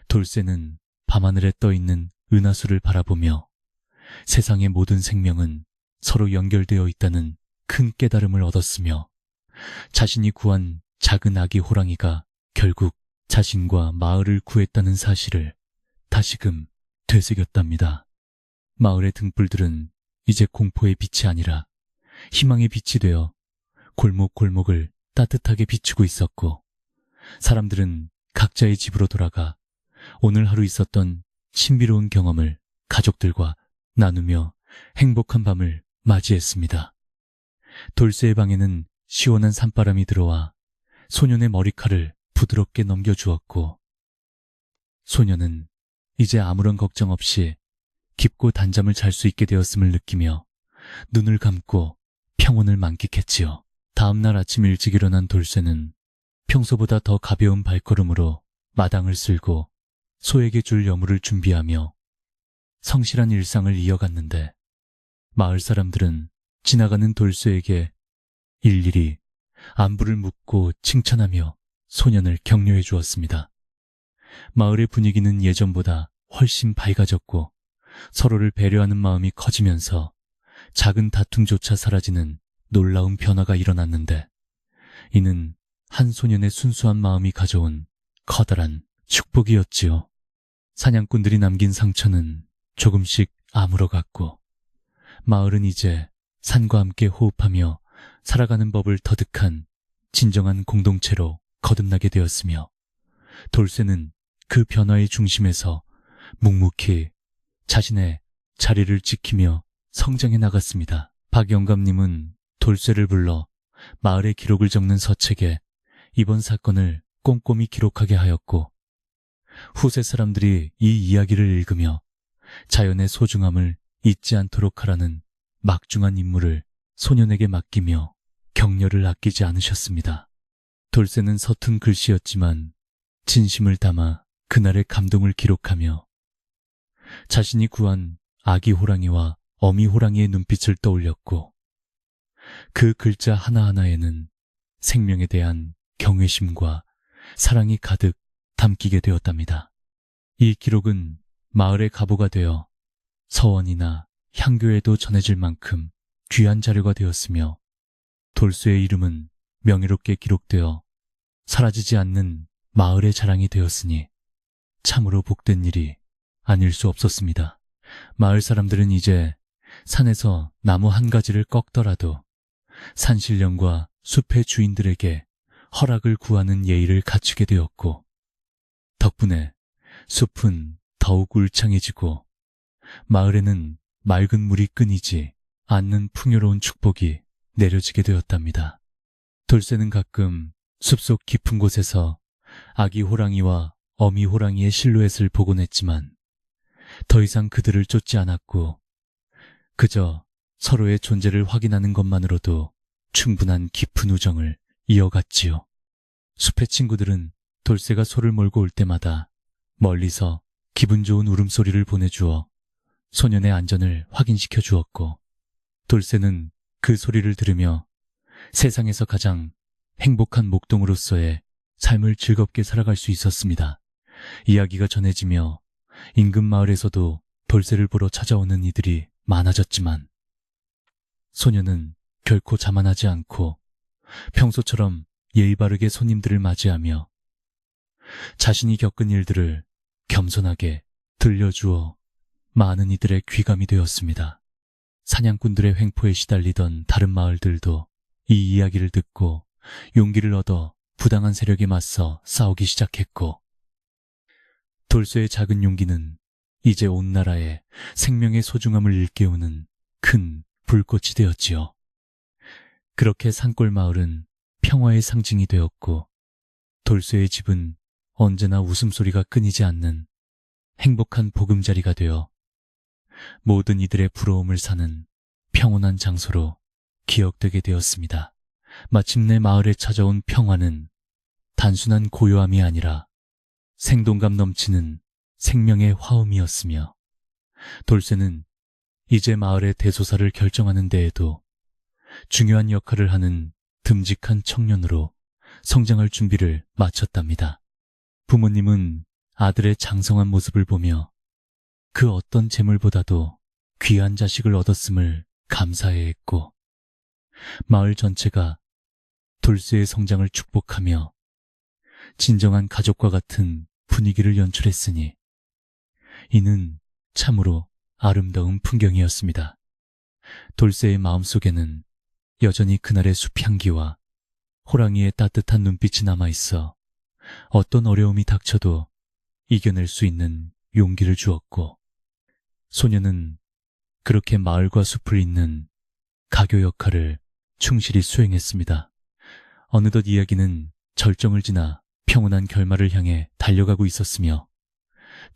Speaker 1: 돌쇠는 밤하늘에 떠있는 은하수를 바라보며 세상의 모든 생명은 서로 연결되어 있다는 큰 깨달음을 얻었으며, 자신이 구한 작은 아기 호랑이가 결국 자신과 마을을 구했다는 사실을 다시금 되새겼답니다. 마을의 등불들은 이제 공포의 빛이 아니라 희망의 빛이 되어 골목골목을 따뜻하게 비추고 있었고, 사람들은 각자의 집으로 돌아가 오늘 하루 있었던 신비로운 경험을 가족들과 나누며 행복한 밤을 맞이했습니다. 돌쇠의 방에는 시원한 산바람이 들어와 소년의 머리칼을 부드럽게 넘겨주었고, 소년은 이제 아무런 걱정 없이 깊고 단잠을 잘 수 있게 되었음을 느끼며 눈을 감고 평온을 만끽했지요. 다음 날 아침 일찍 일어난 돌쇠는 평소보다 더 가벼운 발걸음으로 마당을 쓸고 소에게 줄 여물을 준비하며 성실한 일상을 이어갔는데, 마을 사람들은 지나가는 돌쇠에게 일일이 안부를 묻고 칭찬하며 소년을 격려해 주었습니다. 마을의 분위기는 예전보다 훨씬 밝아졌고 서로를 배려하는 마음이 커지면서 작은 다툼조차 사라지는 놀라운 변화가 일어났는데, 이는 한 소년의 순수한 마음이 가져온 커다란 축복이었지요. 사냥꾼들이 남긴 상처는 조금씩 아물어갔고, 마을은 이제 산과 함께 호흡하며 살아가는 법을 터득한 진정한 공동체로 거듭나게 되었으며, 돌쇠는 그 변화의 중심에서 묵묵히 자신의 자리를 지키며 성장해 나갔습니다. 박영감님은 돌쇠를 불러 마을의 기록을 적는 서책에 이번 사건을 꼼꼼히 기록하게 하였고, 후세 사람들이 이 이야기를 읽으며 자연의 소중함을 잊지 않도록 하라는 막중한 임무를 소년에게 맡기며 격려를 아끼지 않으셨습니다. 돌쇠는 서툰 글씨였지만 진심을 담아 그날의 감동을 기록하며 자신이 구한 아기 호랑이와 어미 호랑이의 눈빛을 떠올렸고, 그 글자 하나하나에는 생명에 대한 경외심과 사랑이 가득 담기게 되었답니다. 이 기록은 마을의 가보가 되어 서원이나 향교에도 전해질 만큼 귀한 자료가 되었으며, 돌쇠의 이름은 명예롭게 기록되어 사라지지 않는 마을의 자랑이 되었으니 참으로 복된 일이 아닐 수 없었습니다. 마을 사람들은 이제 산에서 나무 한 가지를 꺾더라도 산신령과 숲의 주인들에게 허락을 구하는 예의를 갖추게 되었고, 덕분에 숲은 더욱 울창해지고 마을에는 맑은 물이 끊이지 않는 풍요로운 축복이 내려지게 되었답니다. 돌쇠는 가끔 숲속 깊은 곳에서 아기 호랑이와 어미 호랑이의 실루엣을 보곤 했지만 더 이상 그들을 쫓지 않았고 그저 서로의 존재를 확인하는 것만으로도 충분한 깊은 우정을 이어갔지요. 숲의 친구들은 돌쇠가 소를 몰고 올 때마다 멀리서 기분 좋은 울음소리를 보내주어 소년의 안전을 확인시켜 주었고 돌쇠는 그 소리를 들으며 세상에서 가장 행복한 목동으로서의 삶을 즐겁게 살아갈 수 있었습니다. 이야기가 전해지며 인근 마을에서도 돌쇠를 보러 찾아오는 이들이 많아졌지만 소년은 결코 자만하지 않고 평소처럼 예의 바르게 손님들을 맞이하며 자신이 겪은 일들을 겸손하게 들려주어 많은 이들의 귀감이 되었습니다. 사냥꾼들의 횡포에 시달리던 다른 마을들도 이 이야기를 듣고 용기를 얻어 부당한 세력에 맞서 싸우기 시작했고 돌쇠의 작은 용기는 이제 온 나라에 생명의 소중함을 일깨우는 큰 불꽃이 되었지요. 그렇게 산골 마을은 평화의 상징이 되었고 돌쇠의 집은 언제나 웃음소리가 끊이지 않는 행복한 보금자리가 되어 모든 이들의 부러움을 사는 평온한 장소로 기억되게 되었습니다. 마침내 마을에 찾아온 평화는 단순한 고요함이 아니라 생동감 넘치는 생명의 화음이었으며 돌쇠는 이제 마을의 대소사를 결정하는 데에도 중요한 역할을 하는 듬직한 청년으로 성장할 준비를 마쳤답니다. 부모님은 아들의 장성한 모습을 보며 그 어떤 재물보다도 귀한 자식을 얻었음을 감사해했고 마을 전체가 돌쇠의 성장을 축복하며 진정한 가족과 같은 분위기를 연출했으니 이는 참으로 아름다운 풍경이었습니다. 돌쇠의 마음속에는 여전히 그날의 숲향기와 호랑이의 따뜻한 눈빛이 남아있어 어떤 어려움이 닥쳐도 이겨낼 수 있는 용기를 주었고 소녀는 그렇게 마을과 숲을 잇는 가교 역할을 충실히 수행했습니다. 어느덧 이야기는 절정을 지나 평온한 결말을 향해 달려가고 있었으며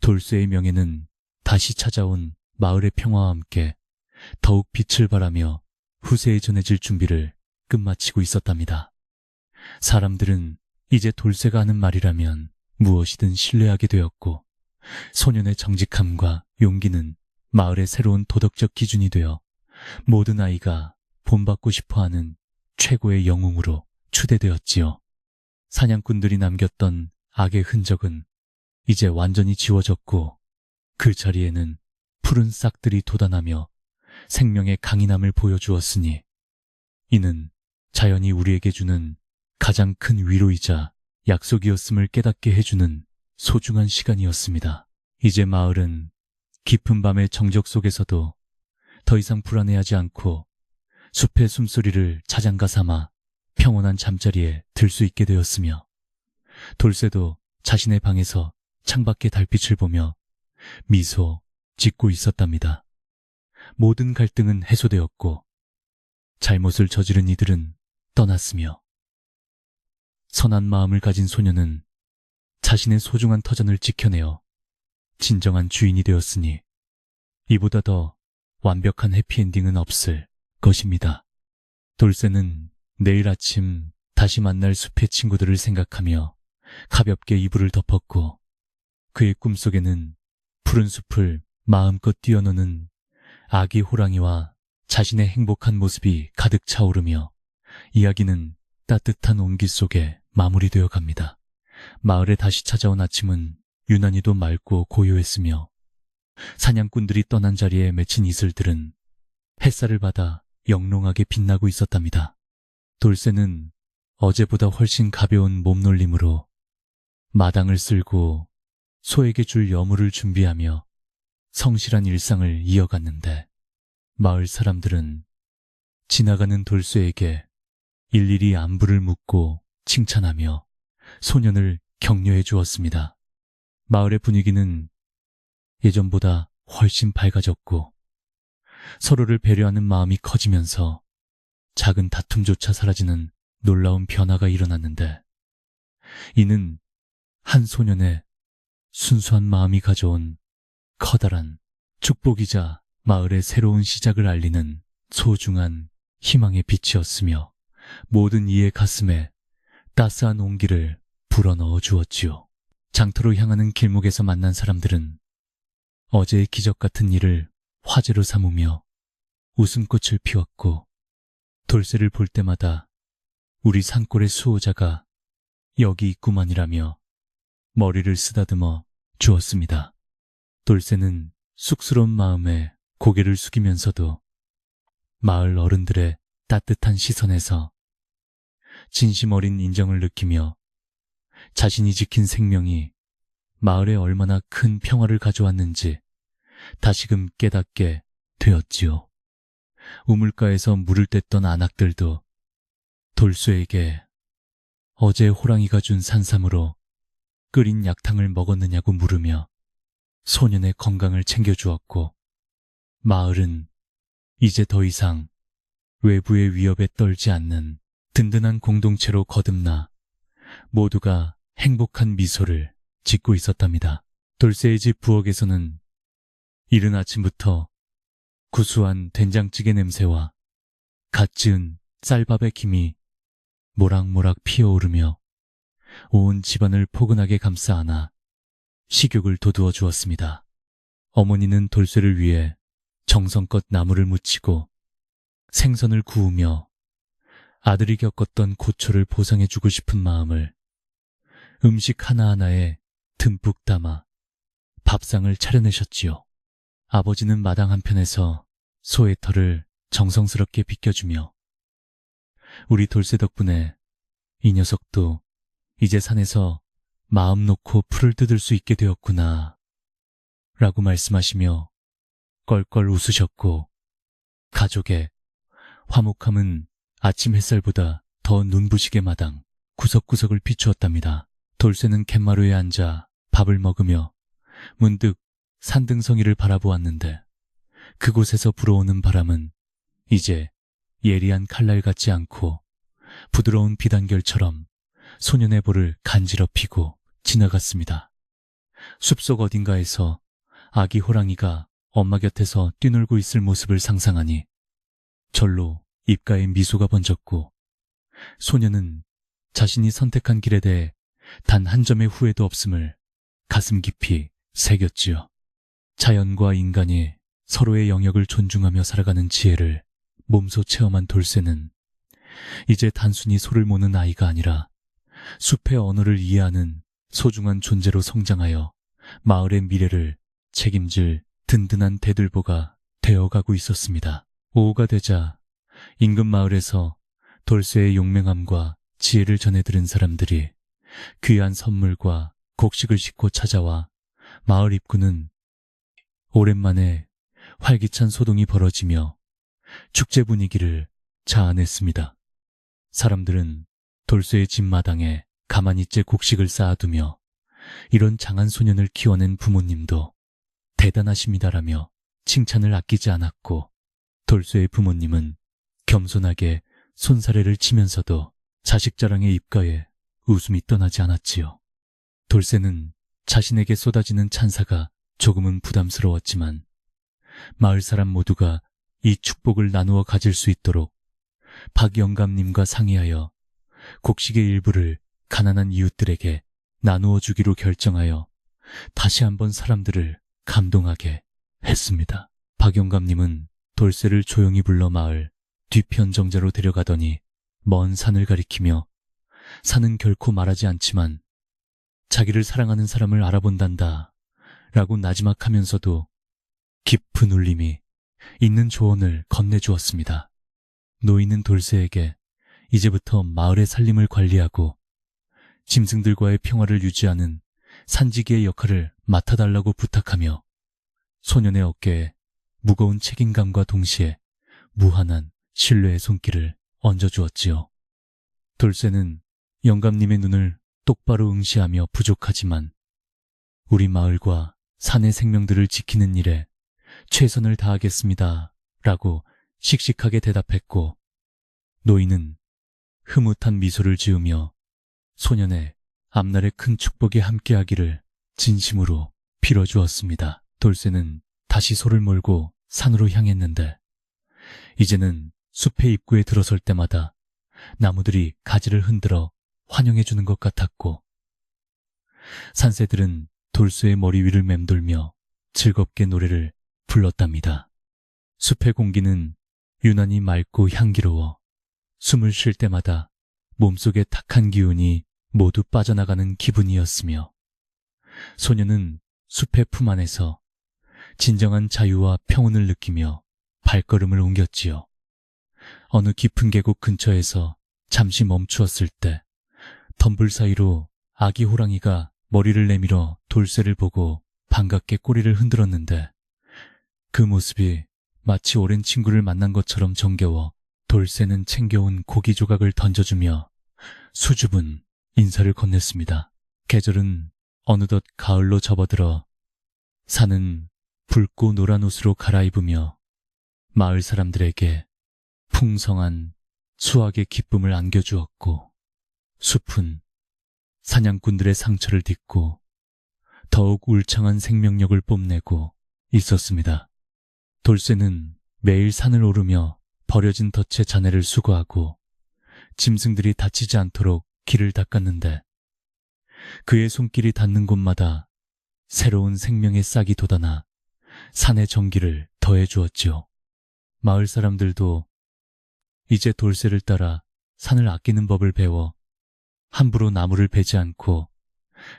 Speaker 1: 돌쇠의 명예는 다시 찾아온 마을의 평화와 함께 더욱 빛을 발하며 후세에 전해질 준비를 끝마치고 있었답니다. 사람들은 이제 돌쇠가 하는 말이라면 무엇이든 신뢰하게 되었고 소년의 정직함과 용기는 마을의 새로운 도덕적 기준이 되어 모든 아이가 본받고 싶어하는 최고의 영웅으로 추대되었지요. 사냥꾼들이 남겼던 악의 흔적은 이제 완전히 지워졌고 그 자리에는 푸른 싹들이 돋아나며 생명의 강인함을 보여주었으니 이는 자연이 우리에게 주는 가장 큰 위로이자 약속이었음을 깨닫게 해주는 소중한 시간이었습니다. 이제 마을은 깊은 밤의 정적 속에서도 더 이상 불안해하지 않고 숲의 숨소리를 자장가 삼아 평온한 잠자리에 들 수 있게 되었으며 돌쇠도 자신의 방에서 창밖의 달빛을 보며 미소 짓고 있었답니다. 모든 갈등은 해소되었고 잘못을 저지른 이들은 떠났으며 선한 마음을 가진 소녀는 자신의 소중한 터전을 지켜내어 진정한 주인이 되었으니 이보다 더 완벽한 해피엔딩은 없을 것입니다. 돌쇠는 내일 아침 다시 만날 숲의 친구들을 생각하며 가볍게 이불을 덮었고 그의 꿈속에는 푸른 숲을 마음껏 뛰어노는 아기 호랑이와 자신의 행복한 모습이 가득 차오르며 이야기는 따뜻한 온기 속에 마무리되어 갑니다. 마을에 다시 찾아온 아침은 유난히도 맑고 고요했으며 사냥꾼들이 떠난 자리에 맺힌 이슬들은 햇살을 받아 영롱하게 빛나고 있었답니다. 돌쇠는 어제보다 훨씬 가벼운 몸놀림으로 마당을 쓸고 소에게 줄 여물을 준비하며 성실한 일상을 이어갔는데 마을 사람들은 지나가는 돌쇠에게 일일이 안부를 묻고 칭찬하며 소년을 격려해 주었습니다. 마을의 분위기는 예전보다 훨씬 밝아졌고 서로를 배려하는 마음이 커지면서 작은 다툼조차 사라지는 놀라운 변화가 일어났는데, 이는 한 소년의 순수한 마음이 가져온 커다란 축복이자 마을의 새로운 시작을 알리는 소중한 희망의 빛이었으며, 모든 이의 가슴에 따스한 온기를 불어넣어 주었지요. 장터로 향하는 길목에서 만난 사람들은 어제의 기적 같은 일을 화제로 삼으며 웃음꽃을 피웠고, 돌쇠를 볼 때마다 우리 산골의 수호자가 여기 있구만이라며 머리를 쓰다듬어 주었습니다. 돌쇠는 쑥스러운 마음에 고개를 숙이면서도 마을 어른들의 따뜻한 시선에서 진심 어린 인정을 느끼며 자신이 지킨 생명이 마을에 얼마나 큰 평화를 가져왔는지 다시금 깨닫게 되었지요. 우물가에서 물을 뗐던 안악들도 돌쇠에게 어제 호랑이가 준 산삼으로 끓인 약탕을 먹었느냐고 물으며 소년의 건강을 챙겨주었고, 마을은 이제 더 이상 외부의 위협에 떨지 않는 든든한 공동체로 거듭나 모두가 행복한 미소를 짓고 있었답니다. 돌쇠의 집 부엌에서는 이른 아침부터 구수한 된장찌개 냄새와 갓 지은 쌀밥의 김이 모락모락 피어오르며 온 집안을 포근하게 감싸 안아 식욕을 돋우어 주었습니다. 어머니는 돌쇠를 위해 정성껏 나물을 무치고 생선을 구우며 아들이 겪었던 고초를 보상해주고 싶은 마음을 음식 하나하나에 듬뿍 담아 밥상을 차려내셨지요. 아버지는 마당 한편에서 소의 털을 정성스럽게 빗겨주며 우리 돌쇠 덕분에 이 녀석도 이제 산에서 마음 놓고 풀을 뜯을 수 있게 되었구나 라고 말씀하시며 껄껄 웃으셨고, 가족의 화목함은 아침 햇살보다 더 눈부시게 마당 구석구석을 비추었답니다. 돌쇠는 갯마루에 앉아 밥을 먹으며 문득 산등성이를 바라보았는데, 그곳에서 불어오는 바람은 이제 예리한 칼날 같지 않고 부드러운 비단결처럼 소년의 볼을 간지럽히고 지나갔습니다. 숲속 어딘가에서 아기 호랑이가 엄마 곁에서 뛰놀고 있을 모습을 상상하니 절로 입가에 미소가 번졌고, 소년은 자신이 선택한 길에 대해 단 한 점의 후회도 없음을 가슴 깊이 새겼지요. 자연과 인간이 서로의 영역을 존중하며 살아가는 지혜를 몸소 체험한 돌쇠는 이제 단순히 소를 모는 아이가 아니라 숲의 언어를 이해하는 소중한 존재로 성장하여 마을의 미래를 책임질 든든한 대들보가 되어가고 있었습니다. 오후가 되자 인근 마을에서 돌쇠의 용맹함과 지혜를 전해 들은 사람들이 귀한 선물과 곡식을 싣고 찾아와 마을 입구는 오랜만에 활기찬 소동이 벌어지며 축제 분위기를 자아냈습니다. 사람들은 돌쇠의 집 마당에 가만히 째 곡식을 쌓아두며 이런 장한 소년을 키워낸 부모님도 대단하십니다라며 칭찬을 아끼지 않았고, 돌쇠의 부모님은 겸손하게 손사래를 치면서도 자식 자랑의 입가에 웃음이 떠나지 않았지요. 돌쇠는 자신에게 쏟아지는 찬사가 조금은 부담스러웠지만 마을 사람 모두가 이 축복을 나누어 가질 수 있도록 박 영감님과 상의하여 곡식의 일부를 가난한 이웃들에게 나누어 주기로 결정하여 다시 한번 사람들을 감동하게 했습니다. 박 영감님은 돌쇠를 조용히 불러 마을 뒤편 정자로 데려가더니 먼 산을 가리키며 산은 결코 말하지 않지만 자기를 사랑하는 사람을 알아본단다 라고 나지막하면서도 깊은 울림이 있는 조언을 건네주었습니다. 노인은 돌쇠에게 이제부터 마을의 살림을 관리하고 짐승들과의 평화를 유지하는 산지기의 역할을 맡아달라고 부탁하며 소년의 어깨에 무거운 책임감과 동시에 무한한 신뢰의 손길을 얹어주었지요. 돌쇠는 영감님의 눈을 똑바로 응시하며 부족하지만 우리 마을과 산의 생명들을 지키는 일에 최선을 다하겠습니다 라고 씩씩하게 대답했고, 노인은 흐뭇한 미소를 지으며 소년의 앞날의 큰 축복이 함께하기를 진심으로 빌어주었습니다. 돌쇠는 다시 소를 몰고 산으로 향했는데 이제는 숲의 입구에 들어설 때마다 나무들이 가지를 흔들어 환영해주는 것 같았고 산새들은 돌쇠의 머리 위를 맴돌며 즐겁게 노래를 불렀답니다. 숲의 공기는 유난히 맑고 향기로워 숨을 쉴 때마다 몸속의 탁한 기운이 모두 빠져나가는 기분이었으며 소녀는 숲의 품 안에서 진정한 자유와 평온을 느끼며 발걸음을 옮겼지요. 어느 깊은 계곡 근처에서 잠시 멈추었을 때 덤불 사이로 아기 호랑이가 머리를 내밀어 돌쇠를 보고 반갑게 꼬리를 흔들었는데 그 모습이 마치 오랜 친구를 만난 것처럼 정겨워 돌쇠는 챙겨온 고기 조각을 던져주며 수줍은 인사를 건넸습니다. 계절은 어느덧 가을로 접어들어 산은 붉고 노란 옷으로 갈아입으며 마을 사람들에게 풍성한 수확의 기쁨을 안겨주었고 숲은 사냥꾼들의 상처를 딛고 더욱 울창한 생명력을 뽐내고 있었습니다. 돌쇠는 매일 산을 오르며 버려진 덫의 잔해를 수거하고 짐승들이 다치지 않도록 길을 닦았는데 그의 손길이 닿는 곳마다 새로운 생명의 싹이 돋아나 산의 정기를 더해주었지요. 마을 사람들도 이제 돌쇠를 따라 산을 아끼는 법을 배워 함부로 나무를 베지 않고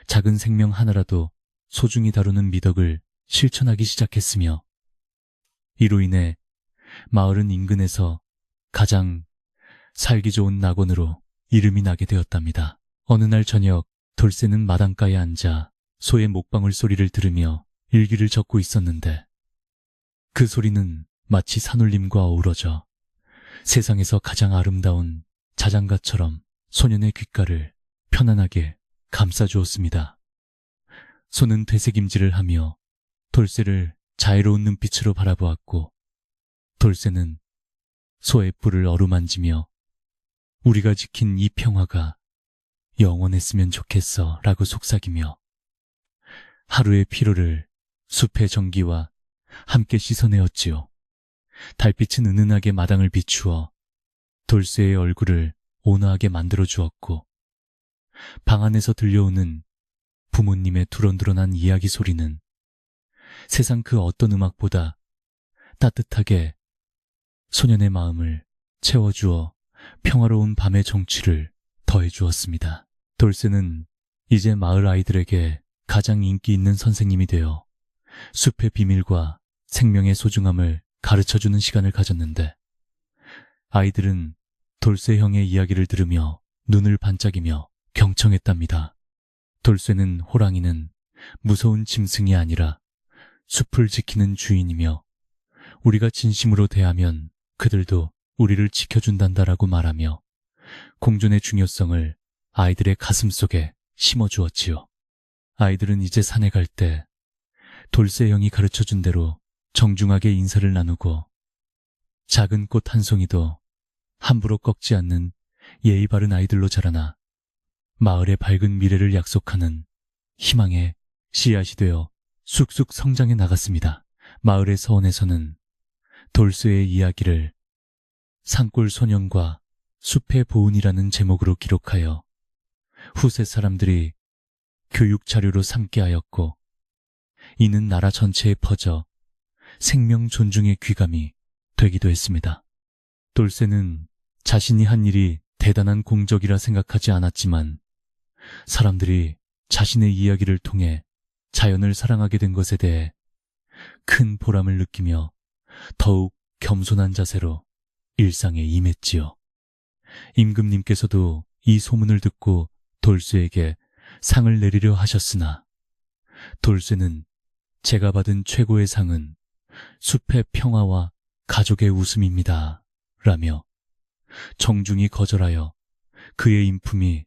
Speaker 1: 작은 생명 하나라도 소중히 다루는 미덕을 실천하기 시작했으며 이로 인해 마을은 인근에서 가장 살기 좋은 낙원으로 이름이 나게 되었답니다. 어느 날 저녁 돌쇠는 마당가에 앉아 소의 목방울 소리를 들으며 일기를 적고 있었는데 그 소리는 마치 산울림과 어우러져 세상에서 가장 아름다운 자장가처럼 소년의 귓가를 편안하게 감싸주었습니다. 소는 되새김질을 하며 돌쇠를 자애로운 눈빛으로 바라보았고 돌쇠는 소의 뿔을 어루만지며 우리가 지킨 이 평화가 영원했으면 좋겠어 라고 속삭이며 하루의 피로를 숲의 정기와 함께 씻어내었지요. 달빛은 은은하게 마당을 비추어 돌쇠의 얼굴을 온화하게 만들어주었고 방 안에서 들려오는 부모님의 두런두런한 이야기 소리는 세상 그 어떤 음악보다 따뜻하게 소년의 마음을 채워주어 평화로운 밤의 정취를 더해주었습니다. 돌쇠는 이제 마을 아이들에게 가장 인기 있는 선생님이 되어 숲의 비밀과 생명의 소중함을 가르쳐주는 시간을 가졌는데 아이들은 돌쇠 형의 이야기를 들으며 눈을 반짝이며 경청했답니다. 돌쇠는 호랑이는 무서운 짐승이 아니라 숲을 지키는 주인이며 우리가 진심으로 대하면 그들도 우리를 지켜준단다라고 말하며 공존의 중요성을 아이들의 가슴속에 심어주었지요. 아이들은 이제 산에 갈 때 돌쇠 형이 가르쳐준 대로 정중하게 인사를 나누고 작은 꽃 한 송이도 함부로 꺾지 않는 예의 바른 아이들로 자라나 마을의 밝은 미래를 약속하는 희망의 씨앗이 되어 쑥쑥 성장해 나갔습니다. 마을의 서원에서는 돌쇠의 이야기를 산골 소년과 숲의 보은이라는 제목으로 기록하여 후세 사람들이 교육 자료로 삼게 하였고 이는 나라 전체에 퍼져 생명 존중의 귀감이 되기도 했습니다. 돌쇠는 자신이 한 일이 대단한 공적이라 생각하지 않았지만 사람들이 자신의 이야기를 통해 자연을 사랑하게 된 것에 대해 큰 보람을 느끼며 더욱 겸손한 자세로 일상에 임했지요. 임금님께서도 이 소문을 듣고 돌쇠에게 상을 내리려 하셨으나 돌쇠는 제가 받은 최고의 상은 숲의 평화와 가족의 웃음입니다 라며 정중히 거절하여 그의 인품이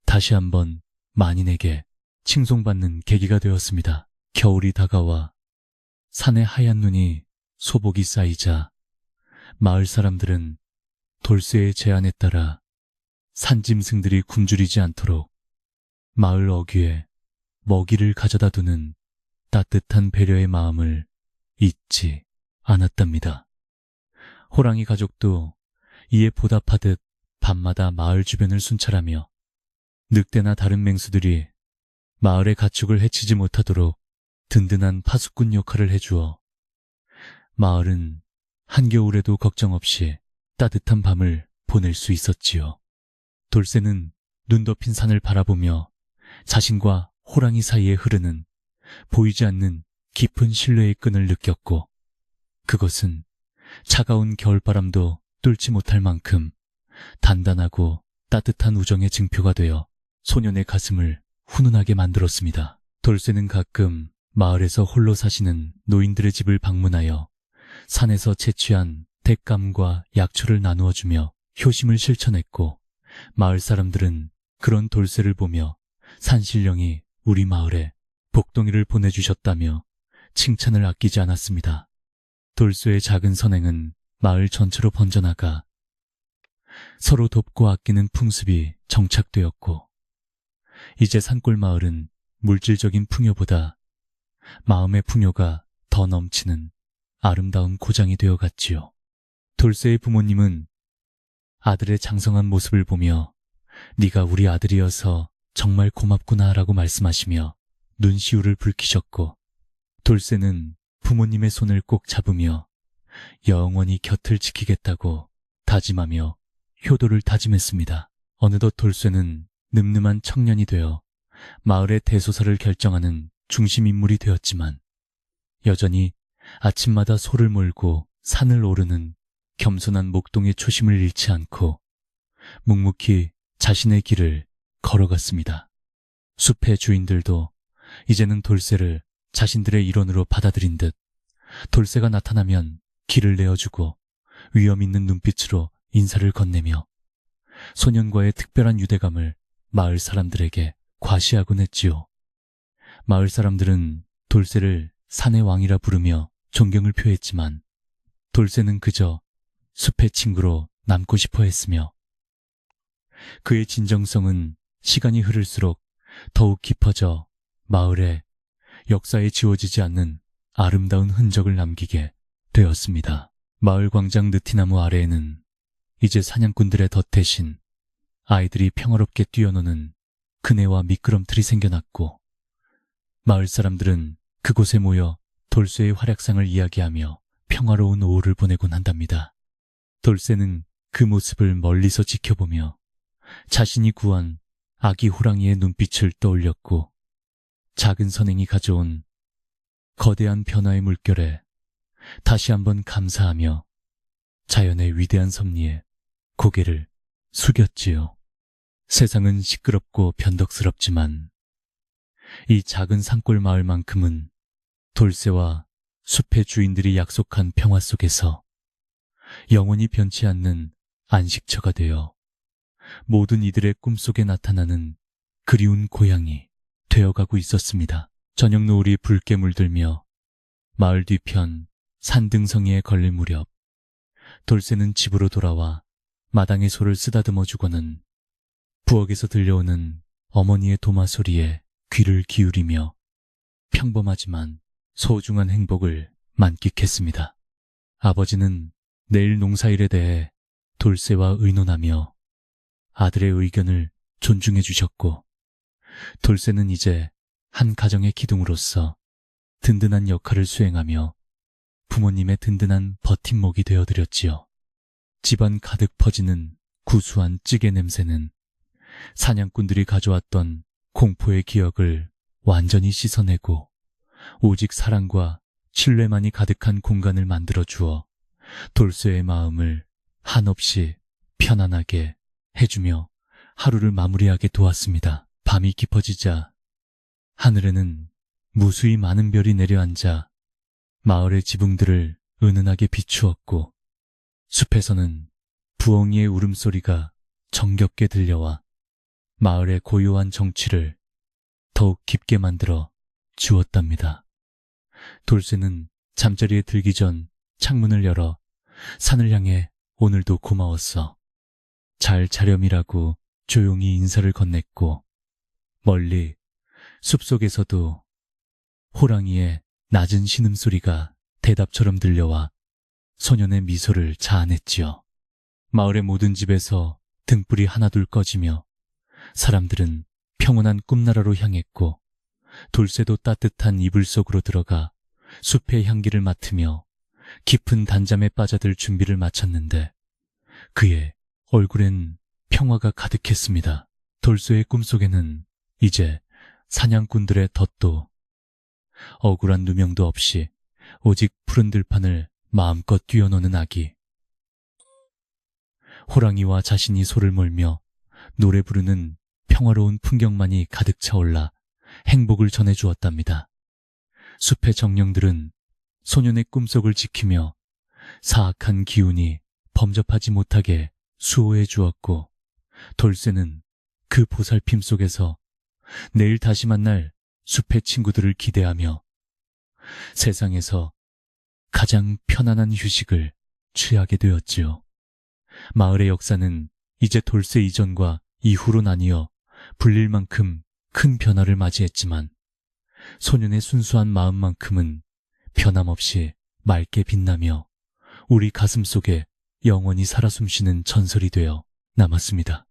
Speaker 1: 다시 한번 만인에게 칭송받는 계기가 되었습니다. 겨울이 다가와 산의 하얀 눈이 소복이 쌓이자 마을 사람들은 돌쇠의 제안에 따라 산짐승들이 굶주리지 않도록 마을 어귀에 먹이를 가져다 두는 따뜻한 배려의 마음을 잊지 않았답니다. 호랑이 가족도 이에 보답하듯 밤마다 마을 주변을 순찰하며 늑대나 다른 맹수들이 마을의 가축을 해치지 못하도록 든든한 파수꾼 역할을 해주어 마을은 한겨울에도 걱정 없이 따뜻한 밤을 보낼 수 있었지요. 돌쇠는 눈 덮인 산을 바라보며 자신과 호랑이 사이에 흐르는 보이지 않는 깊은 신뢰의 끈을 느꼈고, 그것은 차가운 겨울바람도 뚫지 못할 만큼 단단하고 따뜻한 우정의 증표가 되어 소년의 가슴을 훈훈하게 만들었습니다. 돌쇠는 가끔 마을에서 홀로 사시는 노인들의 집을 방문하여 산에서 채취한 뎃감과 약초를 나누어주며 효심을 실천했고, 마을 사람들은 그런 돌쇠를 보며 산신령이 우리 마을에 복덩이를 보내주셨다며 칭찬을 아끼지 않았습니다. 돌쇠의 작은 선행은 마을 전체로 번져나가 서로 돕고 아끼는 풍습이 정착되었고, 이제 산골 마을은 물질적인 풍요보다 마음의 풍요가 더 넘치는 아름다운 고장이 되어갔지요. 돌쇠의 부모님은 아들의 장성한 모습을 보며 네가 우리 아들이어서 정말 고맙구나 라고 말씀하시며 눈시울을 붉히셨고, 돌쇠는 부모님의 손을 꼭 잡으며 영원히 곁을 지키겠다고 다짐하며 효도를 다짐했습니다. 어느덧 돌쇠는 늠름한 청년이 되어 마을의 대소사를 결정하는 중심인물이 되었지만, 여전히 아침마다 소를 몰고 산을 오르는 겸손한 목동의 초심을 잃지 않고 묵묵히 자신의 길을 걸어갔습니다. 숲의 주인들도 이제는 돌쇠를 자신들의 일원으로 받아들인 듯 돌쇠가 나타나면 길을 내어주고 위험 있는 눈빛으로 인사를 건네며 소년과의 특별한 유대감을 마을 사람들에게 과시하곤 했지요. 마을 사람들은 돌쇠를 산의 왕이라 부르며 존경을 표했지만 돌쇠는 그저 숲의 친구로 남고 싶어 했으며, 그의 진정성은 시간이 흐를수록 더욱 깊어져 마을에 역사에 지워지지 않는 아름다운 흔적을 남기게 되었습니다. 마을 광장 느티나무 아래에는 이제 사냥꾼들의 덫 대신 아이들이 평화롭게 뛰어노는 그네와 미끄럼틀이 생겨났고, 마을 사람들은 그곳에 모여 돌쇠의 활약상을 이야기하며 평화로운 오후를 보내곤 한답니다. 돌쇠는 그 모습을 멀리서 지켜보며 자신이 구한 아기 호랑이의 눈빛을 떠올렸고, 작은 선행이 가져온 거대한 변화의 물결에 다시 한번 감사하며 자연의 위대한 섭리에 고개를 숙였지요. 세상은 시끄럽고 변덕스럽지만 이 작은 산골 마을만큼은 돌쇠와 숲의 주인들이 약속한 평화 속에서 영원히 변치 않는 안식처가 되어 모든 이들의 꿈속에 나타나는 그리운 고향이 되어가고 있었습니다. 저녁 노을이 붉게 물들며 마을 뒤편 산등성이에 걸릴 무렵, 돌쇠는 집으로 돌아와 마당의 소를 쓰다듬어 주고는 부엌에서 들려오는 어머니의 도마 소리에 귀를 기울이며 평범하지만 소중한 행복을 만끽했습니다. 아버지는 내일 농사일에 대해 돌쇠와 의논하며 아들의 의견을 존중해 주셨고, 돌쇠는 이제 한 가정의 기둥으로서 든든한 역할을 수행하며 부모님의 든든한 버팀목이 되어드렸지요. 집안 가득 퍼지는 구수한 찌개 냄새는 사냥꾼들이 가져왔던 공포의 기억을 완전히 씻어내고 오직 사랑과 신뢰만이 가득한 공간을 만들어주어 돌쇠의 마음을 한없이 편안하게 해주며 하루를 마무리하게 도왔습니다. 밤이 깊어지자 하늘에는 무수히 많은 별이 내려앉아 마을의 지붕들을 은은하게 비추었고, 숲에서는 부엉이의 울음소리가 정겹게 들려와 마을의 고요한 정취를 더욱 깊게 만들어 주었답니다. 돌쇠는 잠자리에 들기 전 창문을 열어 산을 향해 오늘도 고마웠어. 잘 자렴이라고 조용히 인사를 건넸고 멀리 숲속에서도 호랑이의 낮은 신음소리가 대답처럼 들려와 소년의 미소를 자아냈지요. 마을의 모든 집에서 등불이 하나둘 꺼지며 사람들은 평온한 꿈나라로 향했고 돌쇠도 따뜻한 이불 속으로 들어가 숲의 향기를 맡으며 깊은 단잠에 빠져들 준비를 마쳤는데 그의 얼굴엔 평화가 가득했습니다. 돌쇠의 꿈속에는 이제 사냥꾼들의 덫도 억울한 누명도 없이 오직 푸른 들판을 마음껏 뛰어노는 아기. 호랑이와 자신이 소를 몰며 노래 부르는 평화로운 풍경만이 가득 차올라 행복을 전해주었답니다. 숲의 정령들은 소년의 꿈속을 지키며 사악한 기운이 범접하지 못하게 수호해 주었고 돌쇠는 그 보살핌 속에서 내일 다시 만날 숲의 친구들을 기대하며 세상에서 가장 편안한 휴식을 취하게 되었지요. 마을의 역사는 이제 돌쇠 이전과 이후로 나뉘어 불릴 만큼 큰 변화를 맞이했지만 소년의 순수한 마음만큼은 변함없이 맑게 빛나며 우리 가슴 속에 영원히 살아 숨쉬는 전설이 되어 남았습니다.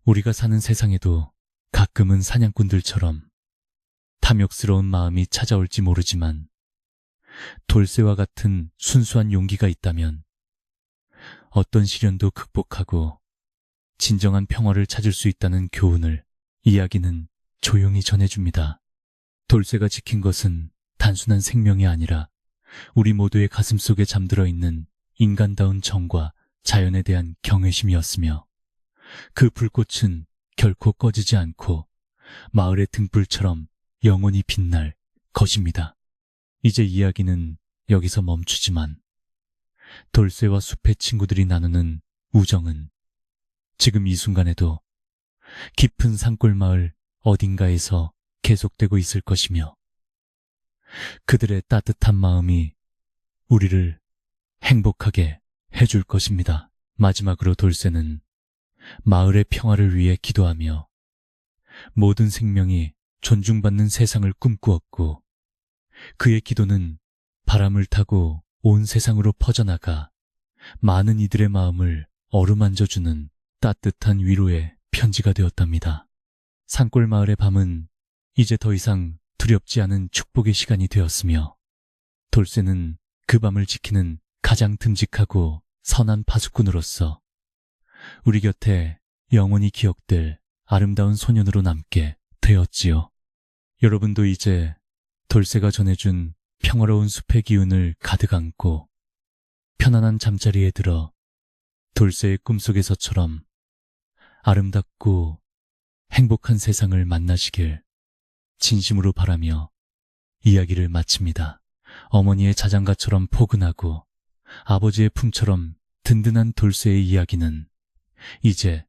Speaker 1: 우리가 사는 세상에도 가끔은 사냥꾼들처럼 탐욕스러운 마음이 찾아올지 모르지만 돌쇠와 같은 순수한 용기가 있다면 어떤 시련도 극복하고 진정한 평화를 찾을 수 있다는 교훈을 이야기는 조용히 전해줍니다. 돌쇠가 지킨 것은 단순한 생명이 아니라 우리 모두의 가슴 속에 잠들어 있는 인간다운 정과 자연에 대한 경외심이었으며 그 불꽃은 결코 꺼지지 않고 마을의 등불처럼 영원히 빛날 것입니다. 이제 이야기는 여기서 멈추지만 돌쇠와 숲의 친구들이 나누는 우정은 지금 이 순간에도 깊은 산골 마을 어딘가에서 계속되고 있을 것이며 그들의 따뜻한 마음이 우리를 행복하게 해줄 것입니다. 마지막으로 돌쇠는 마을의 평화를 위해 기도하며 모든 생명이 존중받는 세상을 꿈꾸었고 그의 기도는 바람을 타고 온 세상으로 퍼져나가 많은 이들의 마음을 어루만져주는 따뜻한 위로의 편지가 되었답니다. 산골 마을의 밤은 이제 더 이상 두렵지 않은 축복의 시간이 되었으며 돌쇠는 그 밤을 지키는 가장 듬직하고 선한 파수꾼으로서 우리 곁에 영원히 기억될 아름다운 소년으로 남게 되었지요. 여러분도 이제 돌쇠가 전해준 평화로운 숲의 기운을 가득 안고 편안한 잠자리에 들어 돌쇠의 꿈속에서처럼 아름답고 행복한 세상을 만나시길 진심으로 바라며 이야기를 마칩니다. 어머니의 자장가처럼 포근하고 아버지의 품처럼 든든한 돌쇠의 이야기는 이제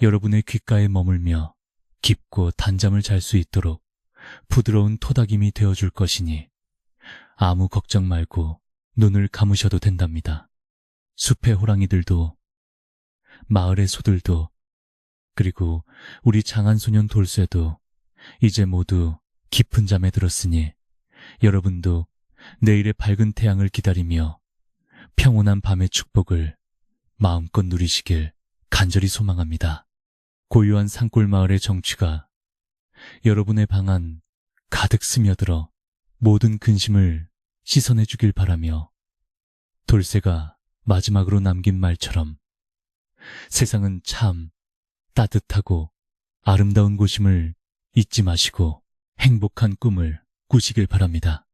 Speaker 1: 여러분의 귓가에 머물며 깊고 단잠을 잘 수 있도록 부드러운 토닥임이 되어줄 것이니 아무 걱정 말고 눈을 감으셔도 된답니다. 숲의 호랑이들도 마을의 소들도 그리고 우리 장한소년 돌쇠도 이제 모두 깊은 잠에 들었으니 여러분도 내일의 밝은 태양을 기다리며 평온한 밤의 축복을 마음껏 누리시길 간절히 소망합니다. 고요한 산골 마을의 정취가 여러분의 방 안 가득 스며들어 모든 근심을 씻어내주길 바라며 돌쇠가 마지막으로 남긴 말처럼 세상은 참 따뜻하고 아름다운 곳임을 잊지 마시고 행복한 꿈을 꾸시길 바랍니다.